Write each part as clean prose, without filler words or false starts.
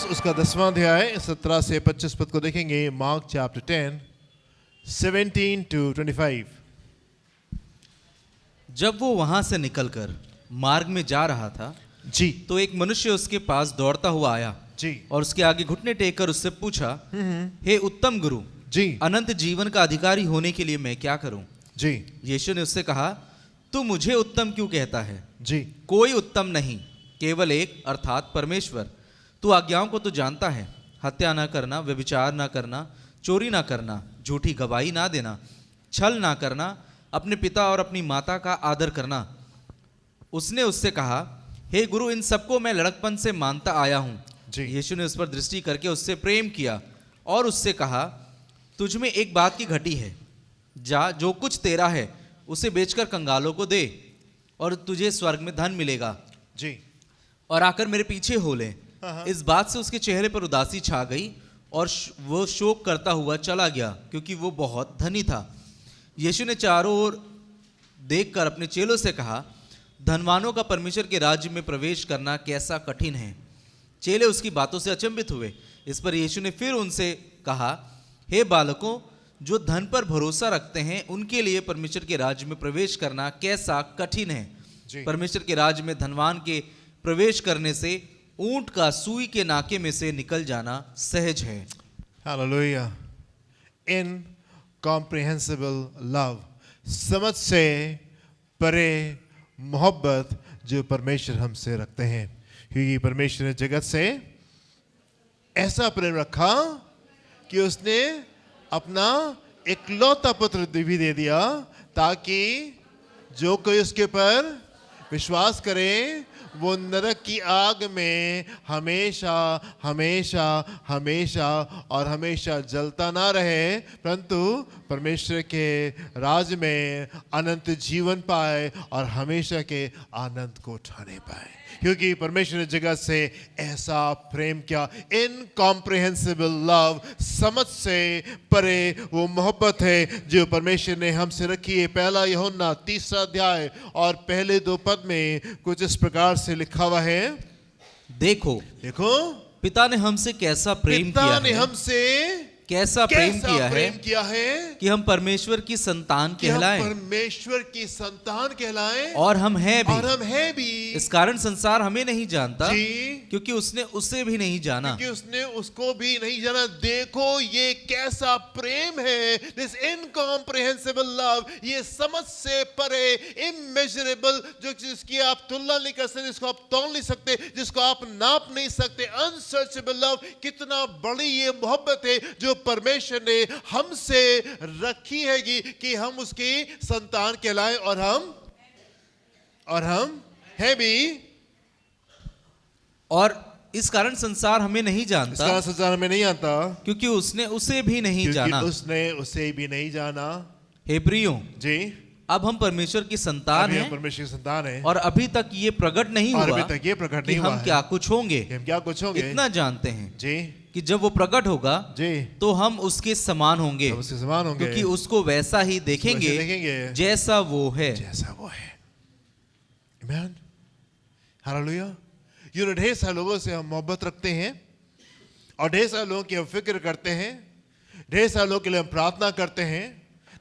Marcus उसका 10वां अध्याय 17 से 25 पद को देखेंगे। Mark chapter 10 17 to 25। जब वो वहां से निकलकर मार्ग में जा रहा था जी तो एक मनुष्य उसके पास दौड़ता हुआ आया जी और उसके आगे घुटने टेक कर उससे पूछा, हे उत्तम गुरु, जी अनंत जीवन का अधिकारी होने के लिए मैं क्या करूं? जी यीशु ने उससे कहा, तू मुझे उत्तम क्यों कहता है? जी कोई उत्तम नहीं, केवल एक, अर्थात परमेश्वर। तू आज्ञाओं को तो जानता है, हत्या ना करना, व्यभिचार ना करना, चोरी ना करना, झूठी गवाही ना देना, छल ना करना, अपने पिता और अपनी माता का आदर करना। उसने उससे कहा, हे गुरु, इन सबको मैं लड़कपन से मानता आया हूं। जी। यीशु ने उस पर दृष्टि करके उससे प्रेम किया और उससे कहा, तुझ में एक बात की घटी है, जा, जो कुछ तेरा है उसे बेचकर कंगालों को दे और तुझे स्वर्ग में धन मिलेगा, जी और आकर मेरे पीछे हो ले। इस बात से उसके चेहरे पर उदासी छा गई और वो शोक करता हुआ चला गया, क्योंकि वो बहुत धनी था। यीशु ने चारों ओर देखकर अपने चेलों से कहा, धनवानों का परमेश्वर के राज्य में प्रवेश करना कैसा कठिन है। चेले उसकी बातों से अचंभित हुए। इस पर यीशु ने फिर उनसे कहा, हे बालकों, जो धन पर भरोसा रखते हैं उनके लिए परमेश्वर के राज्य में प्रवेश करना कैसा कठिन है। जी। परमेश्वर के राज्य में धनवान के प्रवेश करने से ऊंट का सुई के नाके में से निकल जाना सहज है। हालेलुया। इनकॉम्प्रिहेंसिबल लव, समझ से परे मोहब्बत जो परमेश्वर हमसे रखते हैं, क्योंकि परमेश्वर ने जगत से ऐसा प्रेम रखा कि उसने अपना इकलौता पुत्र भी दे दिया, ताकि जो कोई उसके पर विश्वास करे वो नरक की आग में हमेशा हमेशा हमेशा और हमेशा जलता ना रहे, परंतु परमेश्वर के राज में अनंत जीवन पाए और हमेशा के आनंद को उठाने पाए। क्योंकि परमेश्वर ने जगत से ऐसा प्रेम किया। इनकॉम्प्रिहेंसिबल लव, समझ से परे वो मोहब्बत है जो परमेश्वर ने हमसे रखी है। पहला यूहन्ना 3 अध्याय और पहले 2 पद में कुछ इस प्रकार से लिखा हुआ है, देखो पिता ने हमसे कैसा प्रेम किया है, हमसे कैसा प्रेम किया है कि हम परमेश्वर की संतान कहलाएं, परमेश्वर की संतान कहलाएं, और हम हैं भी। इस कारण संसार हमें नहीं जानता, क्योंकि उसने उसे भी नहीं जाना, क्योंकि उसने उसको भी नहीं जाना। देखो ये कैसा प्रेम है, दिस इनकॉम्प्रिहेंसिबल लव, ये समझ से परे, इमेजरेबल, जो जिसकी आप तुलना नहीं कर सकते, जिसको आप तौल नहीं सकते, जिसको आप नाप नहीं सकते, अनसर्चेबल लव। कितना बड़ी ये मोहब्बत है जो परमेश्वर ने हमसे रखी है कि हम उसकी संतान कहलाएं, और हम हैं भी। और इस कारण संसार हमें नहीं जानता, संसार में नहीं आता, क्योंकि उसने उसे भी नहीं जाना। उसने उसे भी नहीं जाना। हे प्रियो जी, अब हम परमेश्वर की संतान हैं, परमेश्वर की संतान है, और अभी तक ये प्रकट नहीं हुआ कि हम क्या कुछ होंगे। इतना जानते हैं जी कि जब वो प्रकट होगा जी तो हम उसके समान होंगे, क्योंकि उसको वैसा ही देखेंगे जैसा वो है। आमीन, हालेलुया। ढेर सारे लोगों से हम मोहब्बत रखते हैं, और ढेर सारे लोगों की हम फिक्र करते हैं, ढेर सारे लोगों के लिए हम प्रार्थना करते हैं,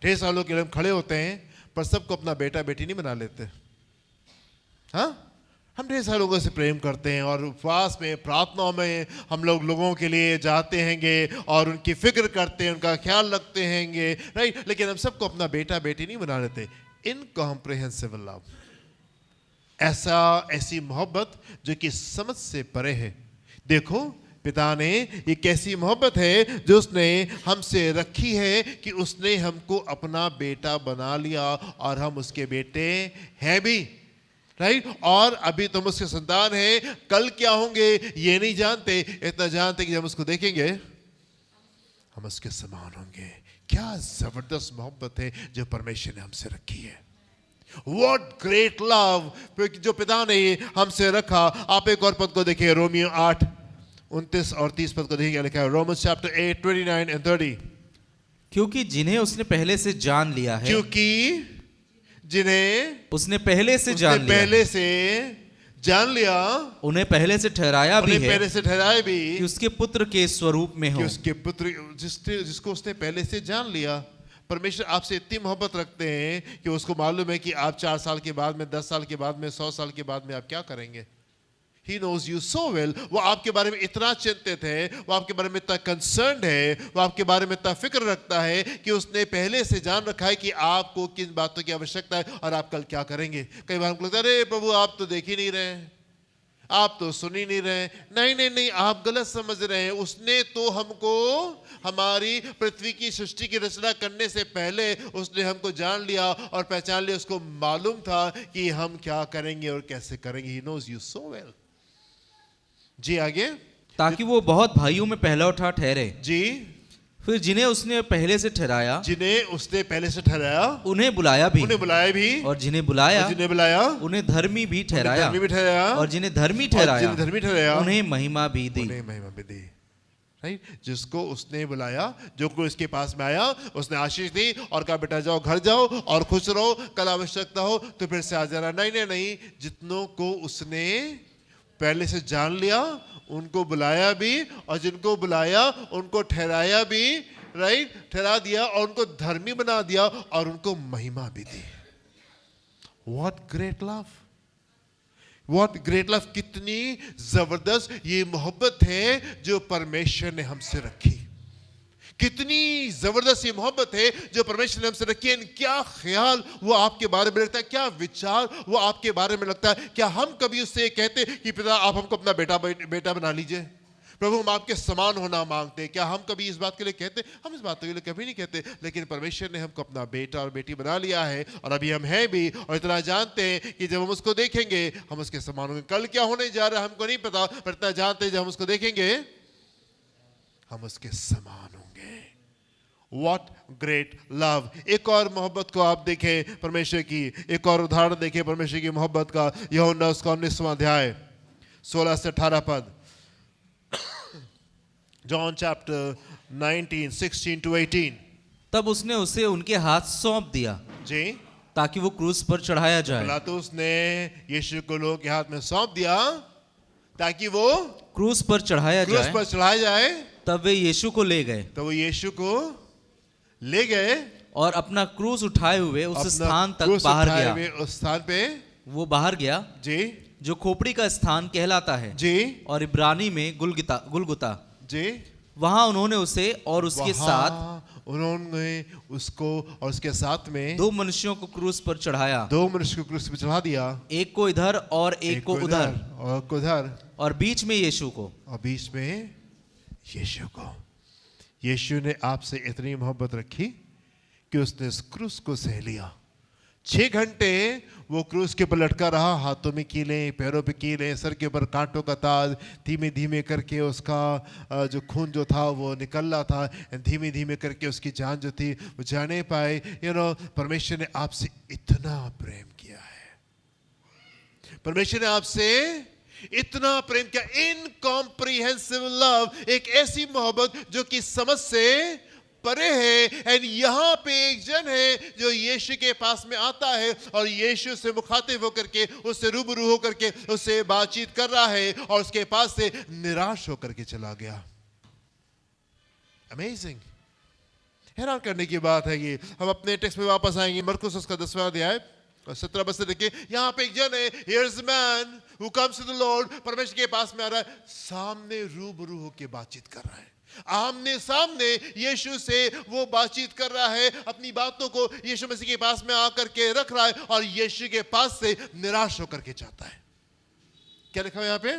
ढेर सारे लोगों के लिए हम खड़े होते हैं, पर सबको अपना बेटा बेटी नहीं बना लेते। हाँ, हम ढेर सारे लोगों से प्रेम करते हैं, और उपवास में, प्रार्थनाओं में हम लोगों के लिए जाते हैंगे और उनकी फिक्र करते हैं, उनका ख्याल रखते हैंगे, राइट। लेकिन हम सबको अपना बेटा बेटी नहीं बना लेते। इनकॉम्प्रिहेंसिबल लव, ऐसी मोहब्बत जो कि समझ से परे है। देखो पिता ने ये कैसी मोहब्बत है जो उसने हमसे रखी है कि उसने हमको अपना बेटा बना लिया, और हम उसके बेटे हैं भी, राइट। और अभी तुम उसके संतान है, कल क्या होंगे ये नहीं जानते, इतना जानते कि जब उसको देखेंगे हम उसके समान होंगे। क्या जबरदस्त मोहब्बत है जो परमेश्वर ने हमसे रखी है। What great love जो पिता ने हमसे रखा। आप एक और पद को देखिए, रोमियो 8:29 और 30 पद को देखिए क्या लिखा है। Romans chapter 8:29 and 30। क्योंकि जिन्हें उसने पहले से जान लिया है, क्योंकि जिन्हें उसने पहले से जान लिया, उन्हें पहले से ठहराया भी उन्हें है पहले से ठहराए भी कि उसके पुत्र के स्वरूप में कि हो। उसके पुत्र जिसको उसने पहले से जान लिया। परमेश्वर आपसे इतनी मोहब्बत रखते हैं कि उसको मालूम है कि आप 4 साल के बाद में, 10 साल के बाद में, 100 साल के बाद में आप क्या करेंगे। He knows you so well. वो आपके बारे में इतना चिंतित है, वो आपके बारे में इतना कंसर्न्ड है, वो आपके बारे में इतना फिक्र रखता है कि उसने पहले से जान रखा है कि आपको किन बातों की आवश्यकता है और आप कल क्या करेंगे। कई बार हमको लगता है अरे प्रभु आप तो देख ही नहीं रहे हैं, आप तो सुन ही नहीं रहे। नहीं नहीं नहीं, आप गलत समझ रहे हैं। उसने तो हमको हमारी पृथ्वी की सृष्टि की रचना करने से पहले उसने हमको जान लिया और पहचान लिया। उसको मालूम था कि हम क्या करेंगे और कैसे करेंगे। He knows you so well. जी आगे। ताकि वो बहुत भाइयों में पहला उठा ठहरे। जी, फिर जिन्हें उसने पहले से ठहराया जिन्हें उसने पहले से ठहराया उन्हें बुलाया भी, उन्हें बुलाया भी, और जिन्हें बुलाया जिन्हें बुलाया उन्हें धर्मी भी ठहराया, धर्मी भी ठहराया, और जिन्हें धर्मी और ठहराया जिन्हें धर्मी ठहराया उन्हें महिमा भी दी। उन्हें महिमा भी दी। राइट, जिसको उसने बुलाया, जो कोई उसके पास में आया, उसने आशीष दी और कहा बेटा जाओ घर जाओ और खुश रहो, कल आवश्यकता हो तो फिर से आ जाना। नहीं नहीं नहीं, जितनों को उसने पहले से जान लिया उनको बुलाया भी, और जिनको बुलाया उनको ठहराया भी। राइट, ठहरा दिया और उनको धर्मी बना दिया और उनको महिमा भी दी। What great love, what great love. कितनी जबरदस्त ये मोहब्बत है जो परमेश्वर ने हमसे रखी। कितनी जबरदस्त ये मोहब्बत है जो परमेश्वर ने हमसे रखी है। क्या ख्याल वो आपके बारे में रखता है, क्या विचार वो आपके बारे में लगता है। क्या हम कभी उससे कहते कि पिता आप हमको अपना बेटा बना लीजिए, प्रभु हम आपके समान होना मांगते हैं। क्या हम कभी इस बात के लिए कहते? हम इस बात के लिए कभी नहीं कहते। लेकिन परमेश्वर ने हमको अपना बेटा और बेटी बना लिया है और अभी हम हैं भी, और इतना जानते हैं कि जब हम उसको देखेंगे हम उसके समान होंगे। कल क्या होने जा रहा है हमको नहीं पता, पर इतना जानते हैं जब हम उसको देखेंगे हम उसके समान होंगे। What great love। एक और मोहब्बत को आप देखें परमेश्वर की, एक और उदाहरण देखें परमेश्वर की मोहब्बत का। यूहन्ना उसका 19वां अध्याय 16 से 18 पद। John chapter 19, 16 to 18। तब उसने उसे उनके हाथ सौंप दिया जी, ताकि वो क्रूस पर चढ़ाया जाए। पिलातुस ने यीशु को लोगों के हाथ में सौंप दिया ताकि वो क्रूस पर चढ़ाया क्रूस जाए। पर चढ़ाया जाए। तब वे यीशु को ले गए तो वो यीशु को ले गए और अपना क्रूस उठाए हुए उस अपना स्थान तक क्रूस बाहर उठाए गया। हुए उस स्थान पे, वो बाहर गया जी जो खोपड़ी का स्थान कहलाता है, जी और इब्रानी में गुलगुता। जी। वहां उन्होंने उसे और उसके साथ वहाँ उन्होंने उसको और उसके साथ में 2 मनुष्यों को क्रूस पर चढ़ाया, 2 मनुष्य को क्रूस पे चढ़ा दिया, एक को इधर और एक को उधर, और को उधर, और बीच में यीशु को। और बीच में यीशु को। यीशु ने आपसे इतनी मोहब्बत रखी कि उसने इस क्रूस को सह लिया। 6 घंटे वो क्रूस के ऊपर लटका रहा, हाथों में कीलें, पैरों पे कीलें, सर के ऊपर कांटों का ताज। धीमे धीमे करके उसका जो खून जो था वो निकल रहा था, धीमे धीमे करके उसकी जान जो थी वो जाने पाए। परमेश्वर ने आपसे इतना प्रेम किया है, परमेश्वर ने आपसे इतना प्रेम किया। इनकॉम्प्रिहेंसिव लव, एक ऐसी मोहब्बत जो कि समझ से परे है। एंड यहां पे एक जन है जो यीशु के पास में आता है और यीशु से मुखातिब होकर के, उससे रूबरू होकर के उससे बातचीत कर रहा है और उसके पास से निराश होकर के चला गया। अमेजिंग, हैरान करने की बात है ये। हम अपने टेक्स्ट में वापस आएंगे, मरकुस उसका 10वां अध्याय 17 बस से देखिए। यहां पे एक जन है, here's a man who comes to the lord, परमेश्वर के पास में आ रहा है, सामने रूबरू होकर बातचीत कर रहा है, आमने सामने यीशु से वो बातचीत कर रहा है, अपनी बातों को यीशु मसीह के पास में आकर के रख रहा है और यीशु के पास से निराश होकर के जाता है। क्या लिखा है यहाँ पे?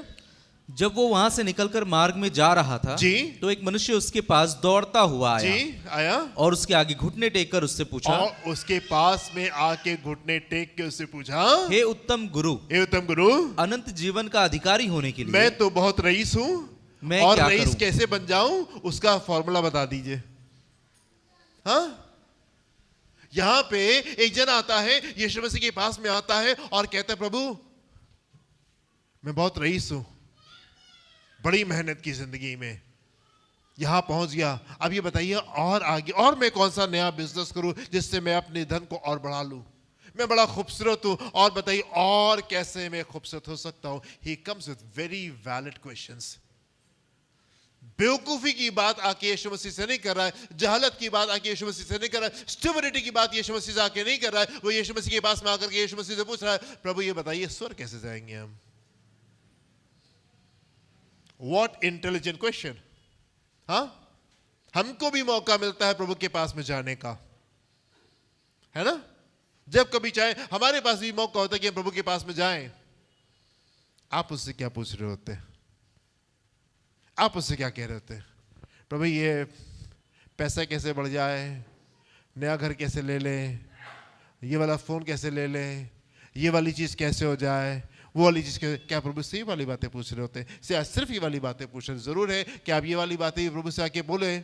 जब वो वहां से निकलकर मार्ग में जा रहा था जी, तो एक मनुष्य उसके पास दौड़ता हुआ आया, जी आया, और उसके आगे घुटने टेक कर उससे पूछा, और उसके पास में आके घुटने टेक के उससे पूछा, हे उत्तम गुरु, हे उत्तम गुरु, अनंत जीवन का अधिकारी होने के लिए मैं तो बहुत रईस हूं, मैं और क्या रईस करूं? कैसे बन जाऊं उसका फॉर्मूला बता दीजिए। हाँ, यहां पे एक जन आता है, यीशु मसीह के पास में आता है और कहता है, प्रभु मैं बहुत रईस हूं, बड़ी मेहनत की जिंदगी में यहां पहुंच गया, अब ये बताइए और आगे और मैं कौन सा नया बिजनेस करूं जिससे मैं अपने धन को और बढ़ा लूं। मैं बड़ा खूबसूरत हूं, और बताइए और कैसे मैं खूबसूरत हो सकता हूं? He comes with very valid questions. बेवकूफी की बात आके यीशु मसीह से नहीं कर रहा है, जहालत की बात आके यीशु मसीह से नहीं कर रहा है, स्टुपिडिटी की बात यीशु मसीह से आके नहीं कर रहा है। वो यीशु मसीह के पास में आकर के यीशु मसीह से पूछ रहा है, प्रभु ये बताइए स्वर्ग कैसे जाएंगे हम? What intelligent question. हाँ, हमको भी मौका मिलता है प्रभु के पास में जाने का, है ना? जब कभी चाहे हमारे पास भी मौका होता है कि हम प्रभु के पास में जाएं। आप उससे क्या पूछ रहे होते हैं? आप उससे क्या कह रहे होते हैं? प्रभु ये पैसा कैसे बढ़ जाए, नया घर कैसे ले लें, ये वाला फोन कैसे ले लें, ये वाली चीज कैसे हो जाए, वो वाली चीज कैसे? क्या प्रभु से ये वाली बातें पूछ रहे होते हैं? सिर्फ ये वाली बातें पूछ रहे? जरूर है कि आप ये वाली बातें प्रभु से आके बोले,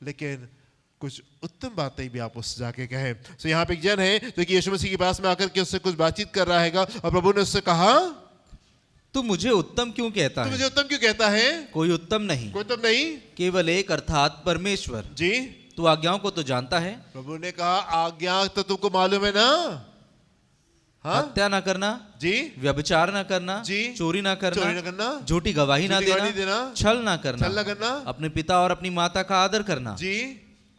लेकिन कुछ उत्तम बातें भी आप उससे जाके कहें। तो यहाँ पे एक जन है जो कि यीशु मसीह के पास में आकर के उससे कुछ बातचीत कर रहा है, और प्रभु ने उससे कहा, तू मुझे उत्तम क्यों कहता तू है? मुझे उत्तम क्यों कहता है? कोई उत्तम नहीं, कोई उत्तम नहीं। केवल एक, अर्थात परमेश्वर। जी। तू आज्ञाओं को तो जानता है। प्रभु ने कहा, आज्ञा तो तुमको मालूम है ना? हाँ? हत्या ना करना, जी, व्यभिचार ना करना, जी, चोरी ना चोरी करना, ना करना, झूठी गवाही ना झूठी गवाही देना, देना, छल ना करना, छल ना करना, अपने पिता और अपनी माता का आदर करना। जी।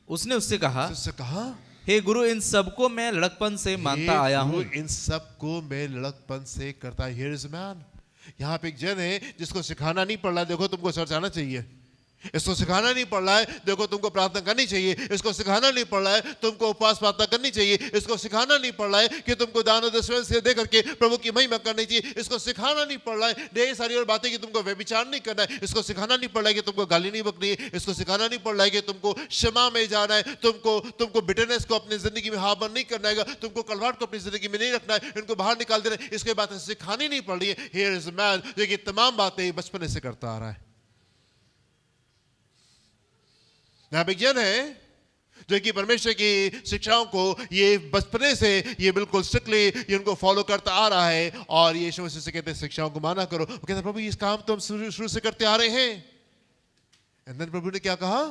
उसने उससे कहा, उससे कहा, हे गुरु, इन सबको मैं लड़कपन से मानता आया हूँ। इन सबको मैं लड़कपन से करता। Here is man. यहाँ पे एक जन है जिसको सिखाना नहीं पड़ रहा है, देखो तुमको चर्च आना चाहिए। इसको सिखाना नहीं पड़ रहा है, देखो तुमको प्रार्थना करनी चाहिए। इसको सिखाना नहीं पड़ रहा है, तुमको उपवास प्रार्थना करनी चाहिए। इसको सिखाना नहीं पड़ रहा है कि तुमको दान और दशमलव से दे करके प्रभु की महिमा करनी चाहिए। इसको सिखाना नहीं पड़ रहा है ढेर सारी और बातें कि तुमको व्यभिचार नहीं करना है। इसको सिखाना नहीं पड़ रहा है कि तुमको गाली नहीं बकनी है। इसको सिखाना नहीं पड़ रहा है कि तुमको क्षमा में जाना है। तुमको बिटरनेस को अपनी जिंदगी में हाबन नहीं करना है। तुमको कलवाट को अपनी जिंदगी में नहीं रखना है। इनको बाहर निकाल देना है। इसके बातें सिखानी नहीं पड़ रही है। हियर इज मैन जो कि तमाम बातें बचपन से करता आ रहा है। यहाँ पे एक जन है जो कि परमेश्वर की शिक्षाओं को ये बचपने से ये बिल्कुल स्ट्रिक्टली ये उनको फॉलो करता आ रहा है, और ये यीशु मसीह से कहते हैं शिक्षाओं को माना करो। वो कहते हैं प्रभु इस काम तो हम शुरू से करते आ रहे हैं। एंड देन प्रभु ने क्या कहा?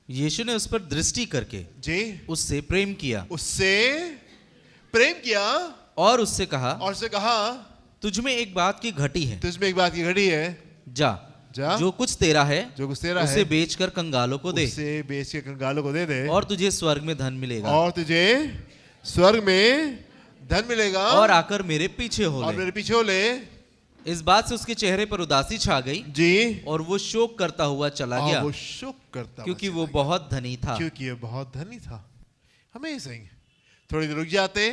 यीशु ने उस पर दृष्टि करके जी उससे प्रेम किया, उससे प्रेम किया, और उससे कहा, तुझ में एक बात की घटी है। तुझमें एक बात की घटी है। जा, जो कुछ तेरा है उसे बेचकर कंगालों को दे, उसे बेच के कंगालों को दे दे, और तुझे स्वर्ग में धन मिलेगा। और आकर मेरे पीछे हो ले। इस बात से उसके चेहरे पर उदासी छा गई जी, और वो शोक करता हुआ चला गया, क्योंकि वो बहुत धनी था। अमेजिंग। थोड़ी देर रुक जाते,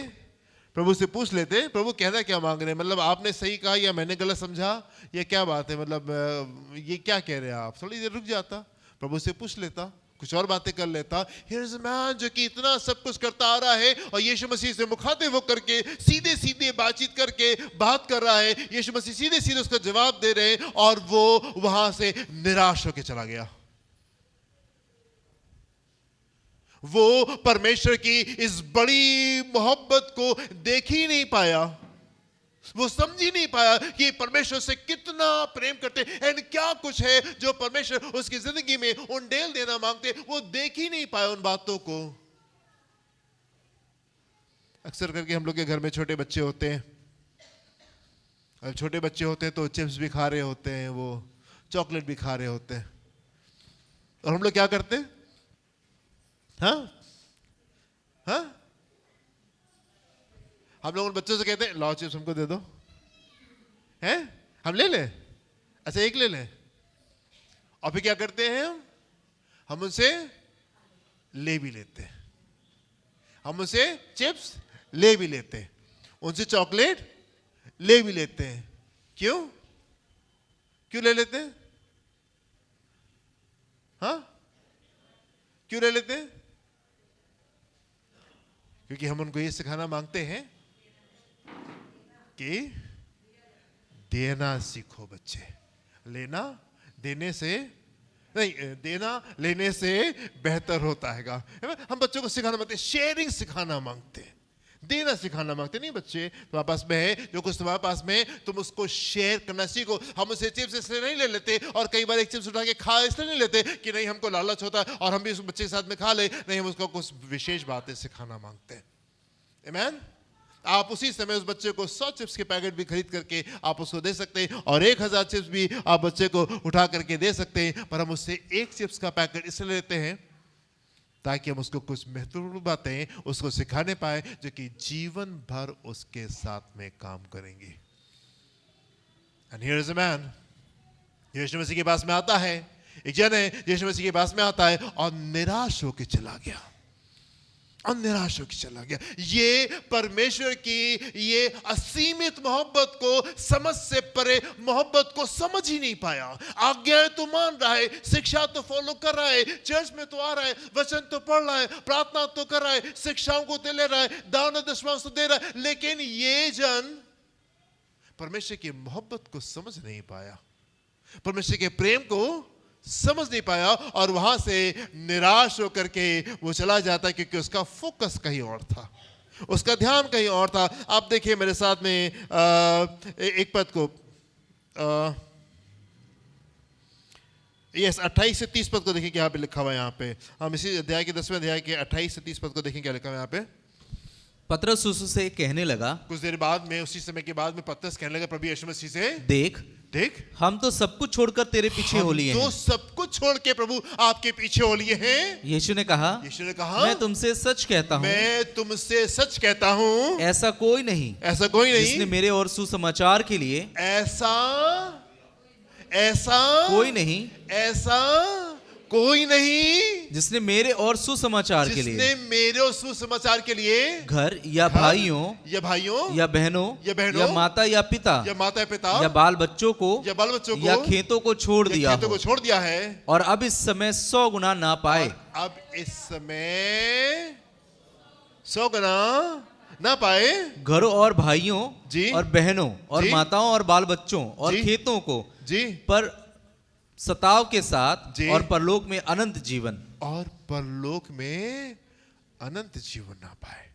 प्रभु से पूछ लेते, प्रभु कहना क्या मांग रहे हैं? मतलब आपने सही कहा या मैंने गलत समझा, या क्या बात है? मतलब ये क्या कह रहे हैं आप? थोड़ी देर रुक जाता, प्रभु से पूछ लेता, कुछ और बातें कर लेता। हियर इज अ मैन जो कि इतना सब कुछ करता आ रहा है, और यीशु मसीह से मुखातिब होकर के सीधे सीधे बातचीत करके बात कर रहा है। यीशु मसीह सीधे सीधे उसका जवाब दे रहे हैं, और वो वहां से निराश होकर चला गया। वो परमेश्वर की इस बड़ी मोहब्बत को देख ही नहीं पाया, वो समझ ही नहीं पाया कि परमेश्वर से कितना प्रेम करते एंड क्या कुछ है जो परमेश्वर उसकी जिंदगी में उंडेल देना मांगते। वो देख ही नहीं पाया उन बातों को। अक्सर करके हम लोग के घर में छोटे बच्चे होते हैं, और छोटे बच्चे होते हैं तो चिप्स भी खा रहे होते हैं, वो चॉकलेट भी खा रहे होते हैं, और हम लोग क्या करते हैं? हाँ, हम लोग उन बच्चों से कहते हैं लाओ चिप्स हमको दे दो, हैं? हम ले ले, अच्छा एक ले ले। और फिर क्या करते हैं? हम उनसे ले भी लेते हैं, हम उनसे चिप्स ले भी लेते हैं, उनसे चॉकलेट ले भी लेते हैं। क्यों ले लेते हैं? हाँ, क्यों ले लेते हैं? क्योंकि हम उनको ये सिखाना मांगते हैं कि देना सीखो बच्चे। लेना देने से नहीं, देना लेने से बेहतर होता है। हम बच्चों को सिखाना मांगते हैं, शेयरिंग सिखाना मांगते हैं, देना सिखाना मांगते नहीं। बच्चे तुम्हारे पास में है, जो कुछ तुम्हारे पास में, तुम उसको शेयर करना सीखो। हम उसे चिप्स इसलिए नहीं ले लेते, और कई बार एक चिप्स उठा के खा इसलिए नहीं लेते कि नहीं हमको लालच होता है और हम भी उस बच्चे के साथ में खा ले, नहीं, हम उसको कुछ विशेष बातें सिखाना मांगते हैं। आमीन। आप उसी समय उस बच्चे को 100 चिप्स के पैकेट भी खरीद करके आप उसको दे सकते हैं और 1000 चिप्स भी आप बच्चे को उठा करके दे सकते हैं, पर हम उससे एक चिप्स का पैकेट इसलिए लेते हैं ताकि हम उसको कुछ महत्वपूर्ण बातें उसको सिखाने पाए जो कि जीवन भर उसके साथ में काम करेंगी। And here is a man, यीशु मसीह के पास में आता है, एक जन है, यीशु मसीह के पास में आता है और निराश होकर चला गया, और निराश होकर चला गया। ये परमेश्वर की ये असीमित मोहब्बत को, समझ से परे मोहब्बत को समझ ही नहीं पाया। आज्ञाएं तो मान रहा है, शिक्षा तो फॉलो कर रहा है, चर्च में तो आ रहा है, वचन तो पढ़ रहा है, प्रार्थना तो कर रहा है, शिक्षाओं को तो ले रहा है, दान दशमांश तो दे रहा है, लेकिन ये जन परमेश्वर की मोहब्बत को समझ नहीं पाया, परमेश्वर के प्रेम को समझ नहीं पाया, और वहां से निराश होकर के वो चला जाता है क्योंकि उसका फोकस कहीं और था, उसका ध्यान कहीं और था। आप देखिए मेरे साथ में एक पद को, यस 28 से 30 पद को देखिए क्या यहाँ पे लिखा हुआ है। यहाँ पे हम इसी अध्याय के 10वें अध्याय के 28 से 30 पद को देखें क्या लिखा हुआ है यहाँ पे। पतरस उससे कहने लगा, कुछ देर बाद में, उसी समय के बाद में पतरस कहने लगा प्रभु यीशु मसीह से, देख हम तो सब कुछ छोड़कर तेरे पीछे हो लिए तो हैं। सब कुछ छोड़ के प्रभु आपके पीछे हो लिए हैं। यीशु ने कहा, मैं तुमसे सच कहता हूँ, मैं तुमसे सच कहता हूँ, ऐसा कोई नहीं जिसने मेरे और सुसमाचार के लिए, ऐसा कोई नहीं जिसने मेरे और सुसमाचार के लिए घर या भाइयों या बहनों या माता या पिता या बाल बच्चों को या खेतों को छोड़ दिया है, और अब इस समय 100 गुना ना पाए। अब इस समय 100 गुना ना पाए, घरों और भाइयों और बहनों और माताओं और बाल बच्चों और खेतों को पर सताव के साथ, और परलोक में अनंत जीवन ना पाए।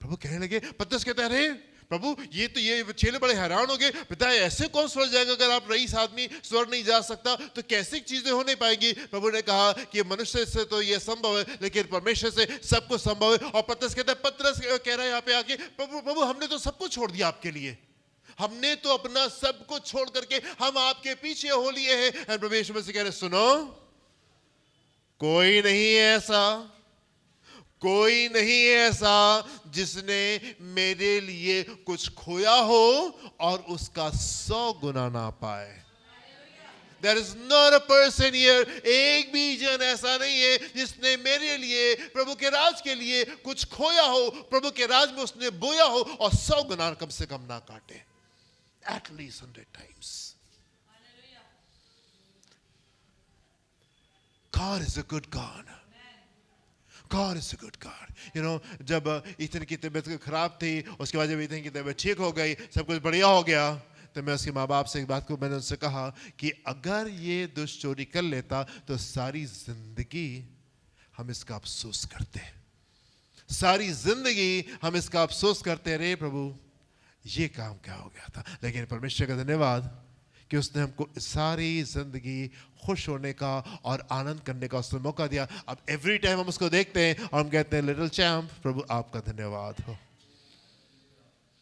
प्रभु कहने लगे, पतरस कहते हैं, अरे प्रभु ये चेले बड़े हैरान हो गए, पिता ऐसे कौन स्वर्ग जाएगा? अगर आप रईस आदमी स्वर्ग नहीं जा सकता तो कैसी चीजें होने पाएंगी? प्रभु ने कहा कि मनुष्य से तो ये संभव है, लेकिन परमेश्वर से सब कुछ संभव है। और पतरस कहता है, पतरस कह रहा है यहाँ पे आके, प्रभु हमने तो सब कुछ छोड़ दिया आपके लिए, हमने तो अपना सब कुछ छोड़ करके हम आपके पीछे हो लिए हैं। प्रभु यीशु मसीह कह रहे, सुनो, कोई नहीं है ऐसा जिसने मेरे लिए कुछ खोया हो और उसका 100 गुना ना पाए। There is not a person here, एक भी जन ऐसा नहीं है जिसने मेरे लिए, प्रभु के राज के लिए कुछ खोया हो, प्रभु के राज में उसने बोया हो और 100 गुना कम से कम ना काटे, at least 100 times. God is a good God. God is a good God. You know, जब ईथन की तबीयत खराब थी, उसके बाद जब ईथन की तबीयत ठीक हो गई, सब कुछ बढ़िया हो गया, तो मैं उसके माँ बाप से एक बात को मैंने उनसे कहा कि अगर ये दुष्ट चोरी कर लेता तो सारी जिंदगी हम इसका अफसोस करते, सारी जिंदगी हम इसका अफसोस करते रहे, प्रभु ये काम क्या हो गया था। लेकिन परमेश्वर का धन्यवाद कि उसने हमको सारी जिंदगी खुश होने का और आनंद करने का उसने मौका दिया। अब एवरी टाइम हम उसको देखते हैं और हम कहते हैं, लिटिल चैम्प, प्रभु आपका धन्यवाद हो।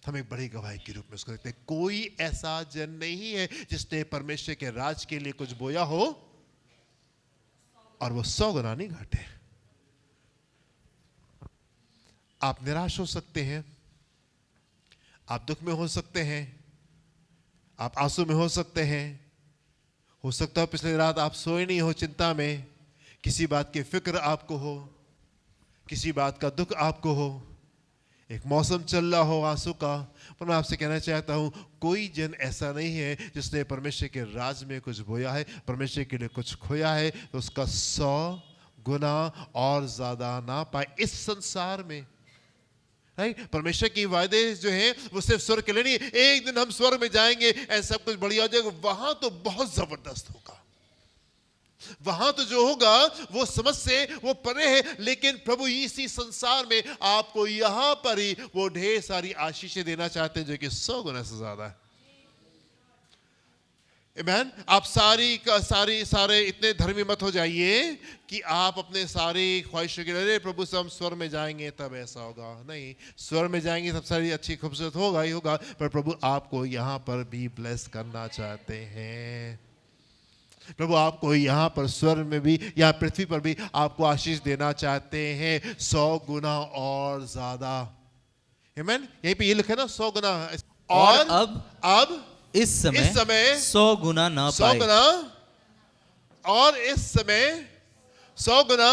हम एक बड़ी गवाही के रूप में उसको देखते हैं। कोई ऐसा जन नहीं है जिसने परमेश्वर के राज के लिए कुछ बोया हो और वो 100 गुना नहीं घटे। आप निराश हो सकते हैं, आप दुख में हो सकते हैं, आप आंसू में हो सकते हैं, हो सकता है पिछली रात आप सोए नहीं हो चिंता में, किसी बात की फिक्र आपको हो, किसी बात का दुख आपको हो, एक मौसम चल रहा हो आंसू का। पर मैं आपसे कहना चाहता हूं, कोई जन ऐसा नहीं है जिसने परमेश्वर के राज में कुछ बोया है, परमेश्वर के लिए कुछ खोया है तो उसका 100 गुना और ज्यादा ना पाए इस संसार में। राइट, परमेश्वर की वायदे जो हैं वो सिर्फ स्वर्ग के लिए नहीं, एक दिन हम स्वर्ग में जाएंगे, ऐसा सब कुछ बढ़िया हो जाएगा, वहां तो बहुत जबरदस्त होगा, वहां तो जो होगा वो समझ से वो परे है। लेकिन प्रभु इसी संसार में आपको यहां पर ही वो ढेर सारी आशीषें देना चाहते हैं जो कि 100 गुना से ज्यादा है। Amen? आप सारे इतने धर्मी मत हो जाइए कि आप अपने सारी ख्वाहिशों के लिए अरे प्रभु से हम स्वर्ग में जाएंगे तब ऐसा होगा। नहीं, स्वर्ग में जाएंगे तब सारी अच्छी खूबसूरत होगा ही होगा, पर प्रभु आपको यहाँ पर भी ब्लेस करना चाहते हैं। प्रभु आपको यहाँ पर स्वर्ग में भी, यहाँ पृथ्वी पर भी आपको आशीष देना चाहते हैं 100 गुना और ज्यादा। Amen? यहीं पे ये लिखा है ना 100 गुना। और अब इस समय 100 गुना ना 100 पाए। गुना, और इस समय 100 गुना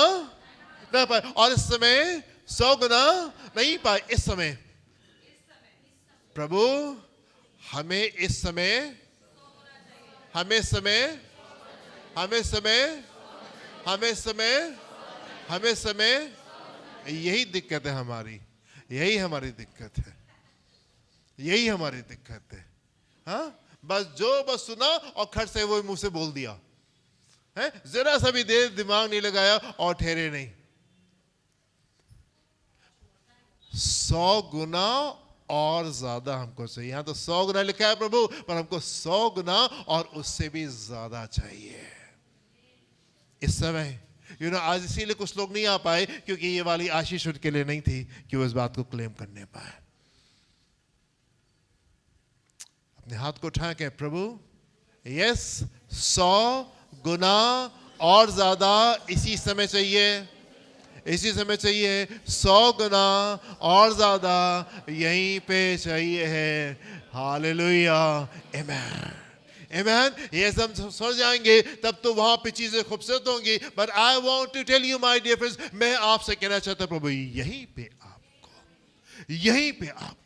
ना पाए, और इस समय 100 गुना नहीं पाए। इस समय प्रभु हमें इस समय हमें समय हमें समय हमें समय हमें समय यही दिक्कत है हमारी, यही हमारी दिक्कत है, यही हमारी दिक्कत है। हाँ, बस सुना और खट से वो मुंह से बोल दिया है, जरा सा भी देर दिमाग नहीं लगाया और ठहरे नहीं। 100 गुना और ज्यादा हमको चाहिए। यहां तो 100 गुना लिखा है प्रभु, पर हमको 100 गुना और उससे भी ज्यादा चाहिए इस समय। आज इसीलिए कुछ लोग नहीं आ पाए क्योंकि ये वाली आशीष उनके लिए नहीं थी कि वो इस बात को क्लेम करने पाए। अपने हाथ को उठा के प्रभु यस 100 गुना और ज्यादा इसी समय चाहिए, इसी समय चाहिए। 100 गुना और ज्यादा यहीं पे चाहिए है। हालेलुया, आमेन, आमेन। ये सब समझ जाएंगे तब तो वहां पे चीजें खूबसूरत होंगी। But I want to tell you my dear friends, मैं आपसे कहना चाहता हूं प्रभु यहीं पे आपको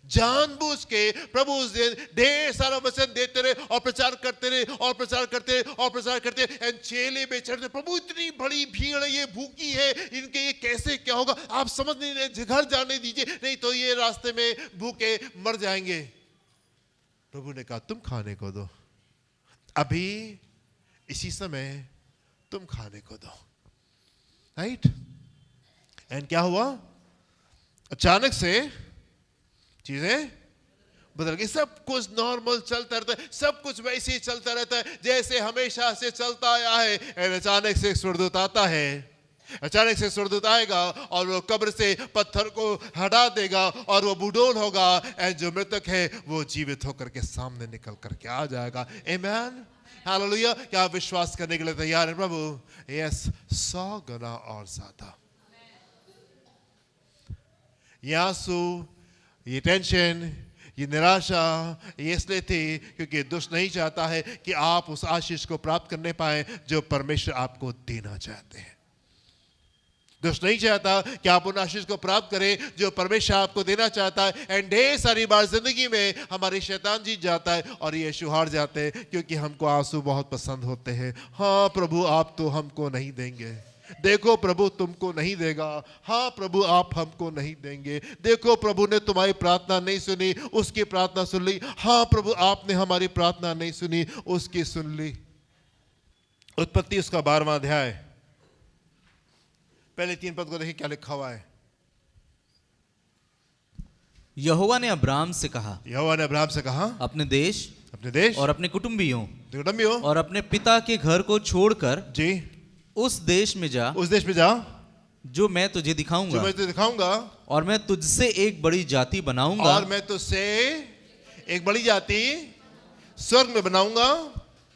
जानबूझ के प्रभु उस दिन ढेर सारा वचन देते रहे और प्रचार करते रहे और प्रचार करते रहे और प्रचार करते रहे। चेले बेचैन थे, प्रभु इतनी बड़ी भीड़ है, ये भूखी है, इनके ये कैसे क्या होगा, आप समझ नहीं रहे, घर जाने दीजिए, नहीं तो ये रास्ते में भूखे मर जाएंगे। प्रभु ने कहा तुम खाने को दो, अभी इसी समय तुम खाने को दो। राइट? एंड क्या हुआ? अचानक से चीजें बदल गई। सब कुछ नॉर्मल चलता रहता है, सब कुछ वैसे ही चलता रहता है जैसे हमेशा से चलता आया है। अचानक से स्वर्गदूत आता है, अचानक से स्वर्गदूत आएगा और वो कब्र से पत्थर को हटा देगा और वो बुढ़ोल होगा, एंड जो मृतक है वो जीवित होकर के सामने निकल करके आ जाएगा। आमेन, हालेलुया। क्या आप विश्वास करने के लिए तैयार हैं प्रभु? यस, 100 गुना और ज्यादा। ये आंसू, ये टेंशन, ये निराशा ये इसलिए थी क्योंकि दुष्ट नहीं चाहता है कि आप उस आशीष को प्राप्त करने पाए जो परमेश्वर आपको देना चाहते हैं। दुष्ट नहीं चाहता कि आप उन आशीष को प्राप्त करें जो परमेश्वर आपको देना चाहता है। एंड ढेर सारी बार जिंदगी में हमारी शैतान जीत जाता है और यीशु हार जाते हैं क्योंकि हमको आंसू बहुत पसंद होते हैं। हाँ प्रभु आप तो हमको नहीं देंगे, देखो प्रभु तुमको नहीं देगा, हाँ प्रभु आप हमको नहीं देंगे, देखो प्रभु ने तुम्हारी प्रार्थना नहीं सुनी, उसकी प्रार्थना सुन ली, हाँ प्रभु आपने हमारी प्रार्थना नहीं सुनी, उसकी सुन ली। उत्पत्ति उसका 12वां अध्याय पहले 3 पद को देखिए क्या लिखा हुआ है। यहोवा ने अब्राम से कहा, यहोवा ने अब्राम से कहा अपने देश और अपने कुटुंबियों कुटुंबियों और अपने पिता के घर को छोड़कर जी उस देश में जा जो मैं तुझे दिखाऊंगा, और मैं तुझसे एक बड़ी जाति बनाऊंगा, और मैं तुझसे एक बड़ी जाति स्वर्ग में बनाऊंगा,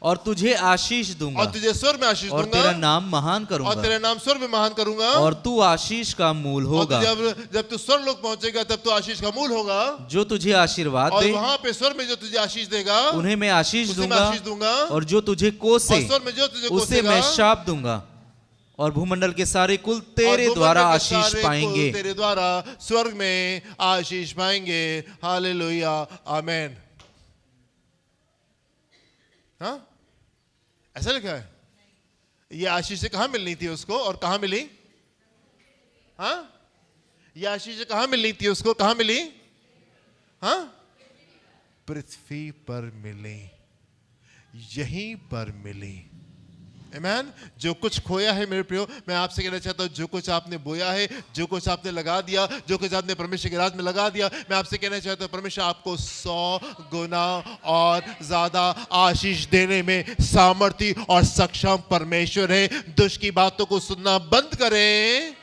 और तुझे आशीष दूंगा, और तुझे स्वर्ग में आशीष और दूंगा, तेरा नाम महान करूंगा, और तेरा नाम स्वर्ग में महान करूंगा, और तू आशीष का मूल होगा। जब तू स्वर्ग लोक पहुंचेगा तब तू आशीष का मूल होगा। जो तुझे आशीर्वाद और दे, वहां पे स्वर्ग में जो तुझे आशीष देगा उन्हें मैं आशीष उसे मैं आशीष दूंगा, दूंगा, और जो तुझे कोसे और स्वर्ग में जो तुझे उसे कोसेगा मैं शाप दूंगा, और भूमंडल के सारे कुल तेरे द्वारा आशीष पाएंगे। तेरे द्वारा स्वर्ग में आशीष पाएंगे। हालेलुया, आमेन। हाँ, ऐसा लिखा है। ये आशीष कहां मिलनी थी उसको और कहां मिली? हाँ, ये आशीष कहां मिलनी थी उसको, कहां मिली? हाँ, पृथ्वी पर मिली, यहीं पर मिली। आमेन। जो कुछ खोया है मेरे प्रियो, मैं आपसे कहना चाहता हूँ, जो कुछ आपने बोया है, जो कुछ आपने लगा दिया, जो कुछ आपने परमेश्वर के राज में लगा दिया, मैं आपसे कहना चाहता हूँ परमेश्वर आपको 100 गुना और ज्यादा आशीष देने में सामर्थ्य और सक्षम परमेश्वर है। दुष्ट की बातों को सुनना बंद करें,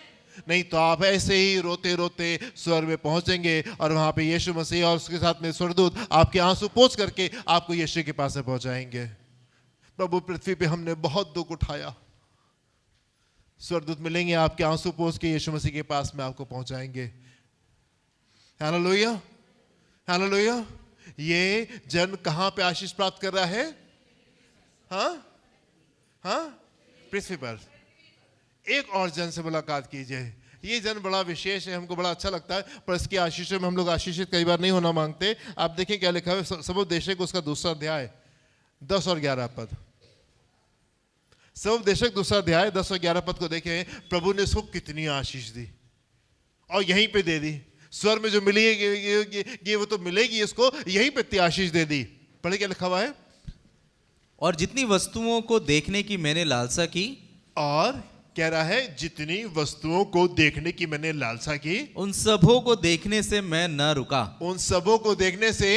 नहीं तो आप ऐसे ही रोते रोते स्वर्ग में पहुंचेंगे और वहां पे यीशु मसीह और उसके साथ में स्वर्गदूत आपके आंसू पोंछ करके आपको यीशु के पास में पहुंचाएंगे। प्रभु, पृथ्वी पे हमने बहुत दुख उठाया, स्वर्गदूत मिलेंगे आपके आंसू पोंछ के यीशु मसीह के पास में आपको पहुंचाएंगे। Hallelujah, hallelujah. ये जन कहां पे आशीष प्राप्त कर रहा है? हाँ हाँ, पृथ्वी पर। एक और जन से मुलाकात कीजिए। ये जन बड़ा विशेष है, हमको बड़ा अच्छा लगता है, पर इसकी आशीषों में हम लोग आशीषित कई बार नहीं होना मांगते। आप देखें क्या लिखा है सबोपदेशक उसका दूसरा अध्याय 10 और 11 पद। सबोपदेशक दूसरा अध्याय 10 और 11 पद को देखें, प्रभु ने उसको कितनी आशीष दी और यहीं पे दे दी। स्वर्ग में जो मिलेगी वो तो मिलेगी, इसको यहीं पे इतनी आशीष दे दी। पढ़े क्या लिखा हुआ है? और जितनी वस्तुओं को देखने की मैंने लालसा की, और कह रहा है जितनी वस्तुओं को देखने की मैंने लालसा की, उन सबों को देखने से मैं न रुका। उन सबों को देखने से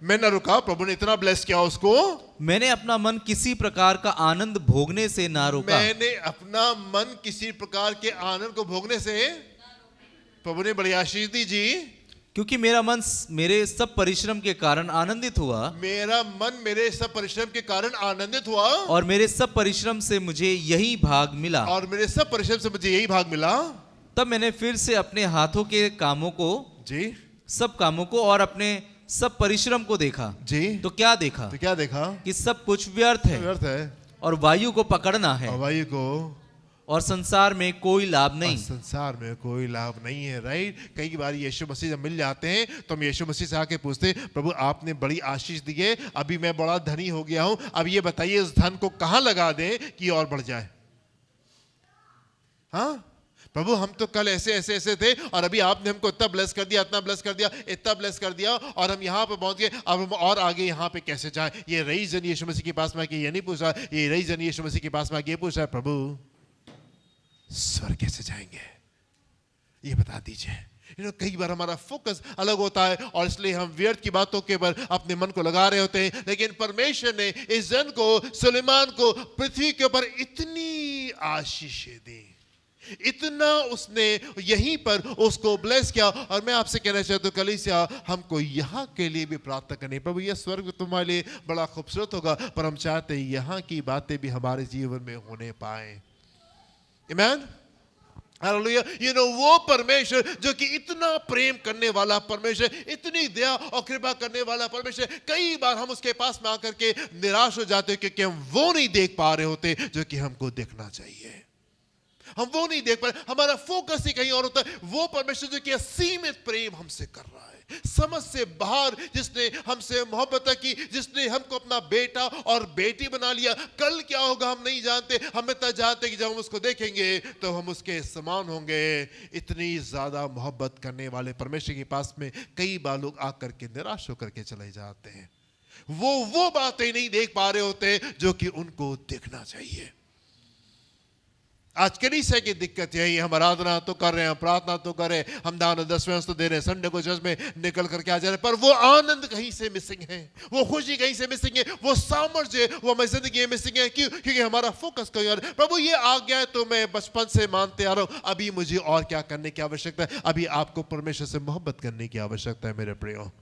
मैं न रुका। प्रभु ने इतना ब्लेस किया उसको, मैंने अपना मन किसी प्रकार का आनंद भोगने से ना रोका। मैंने अपना मन किसी प्रकार के आनंद को भोगने से, प्रभु ने बड़ी आशीष दी जी। क्योंकि मेरा मन मेरे सब परिश्रम के कारण आनंदित हुआ, मेरा मन मेरे सब परिश्रम के कारण आनंदित हुआ, और मेरे सब परिश्रम से मुझे यही भाग मिला। और मेरे सब परिश्रम से मुझे यही भाग मिला। तब मैंने फिर से अपने हाथों के कामों को जी, सब कामों को और अपने सब परिश्रम को देखा जी। तो क्या देखा? तो क्या देखा? कि सब कुछ व्यर्थ है, व्यर्थ है, और वायु को पकड़ना है, और वायु को, और संसार में कोई लाभ नहीं। संसार में कोई लाभ नहीं है। राइट। कई बार यीशु मसीह जब मिल जाते हैं तो हम यीशु मसीह से आके पूछते हैं, प्रभु आपने बड़ी आशीष दी है, अभी मैं बड़ा धनी हो गया हूं, अब ये बताइए उस धन को कहां लगा दें कि और बढ़ जाए। हाँ प्रभु, हम तो कल ऐसे ऐसे ऐसे थे और अभी आपने हमको इतना ब्लेस कर दिया, इतना ब्लेस कर दिया, इतना ब्लेस कर दिया, और हम यहाँ पे पहुंच गए, अब हम और आगे यहाँ पे कैसे जाएं? ये रईस जन यीशु मसीह के पास में आके ये नहीं पूछ रहा, ये रईस जन यीशु मसीह के पास में आके ये पूछ रहा है, प्रभु स्वर्ग कैसे जाएंगे ये बता दीजिए। कई बार हमारा फोकस अलग होता है और इसलिए हम व्यर्थ की बातों के ऊपर अपने मन को लगा रहे होते हैं। लेकिन परमेश्वर ने इस जन को, सुलेमान को, पृथ्वी के ऊपर इतनी आशीषें दी, इतना उसने यहीं पर उसको ब्लेस किया। और मैं आपसे कहना चाहता हूं कलीसिया, हमको यहाँ के लिए भी प्रार्थना करनी। प्रभु ये स्वर्ग तुम्हारे लिए बड़ा खूबसूरत होगा, पर हम चाहते हैं यहाँ की बातें भी हमारे जीवन में होने पाए। आमेन, हालेलुया। वो परमेश्वर जो कि इतना प्रेम करने वाला परमेश्वर, इतनी दया और कृपा करने वाला परमेश्वर, कई बार हम उसके पास में आकर के निराश हो जाते हैं क्योंकि हम वो नहीं देख पा रहे होते जो कि हमको देखना चाहिए। हम वो नहीं देख पा रहे, हमारा फोकस ही कहीं और होता है। वो परमेश्वर जो कि असीमित प्रेम हमसे कर रहा है, समझ से बाहर, जिसने हमसे मोहब्बत की, जिसने हमको अपना बेटा और बेटी बना लिया। कल क्या होगा हम नहीं जानते, हम इतना जानते कि जब हम उसको देखेंगे तो हम उसके समान होंगे। इतनी ज्यादा मोहब्बत करने वाले परमेश्वर के पास में कई बार लोग आकर के निराश होकर के चले जाते हैं। वो बातें नहीं देख पा रहे होते जो कि उनको देखना चाहिए। आज कलीसिया की दिक्कत यही है, हम आराधना तो कर रहे हैं, प्रार्थना तो कर रहे हैं, हम दान और दसवें तो दे रहे हैं, संडे को चर्च में निकल करके आ जा रहे हैं, पर वो आनंद कहीं से मिसिंग है, वो खुशी कहीं से मिसिंग है, वो सामर्थ्य, वो हमारी जिंदगी मिसिंग है। क्यों? क्योंकि हमारा फोकस कहीं और। प्रभु ये आ गया तो मैं बचपन से मानते आ रहा हूं, अभी मुझे और क्या करने की आवश्यकता है? अभी आपको परमेश्वर से मोहब्बत करने की आवश्यकता है मेरे प्रियो।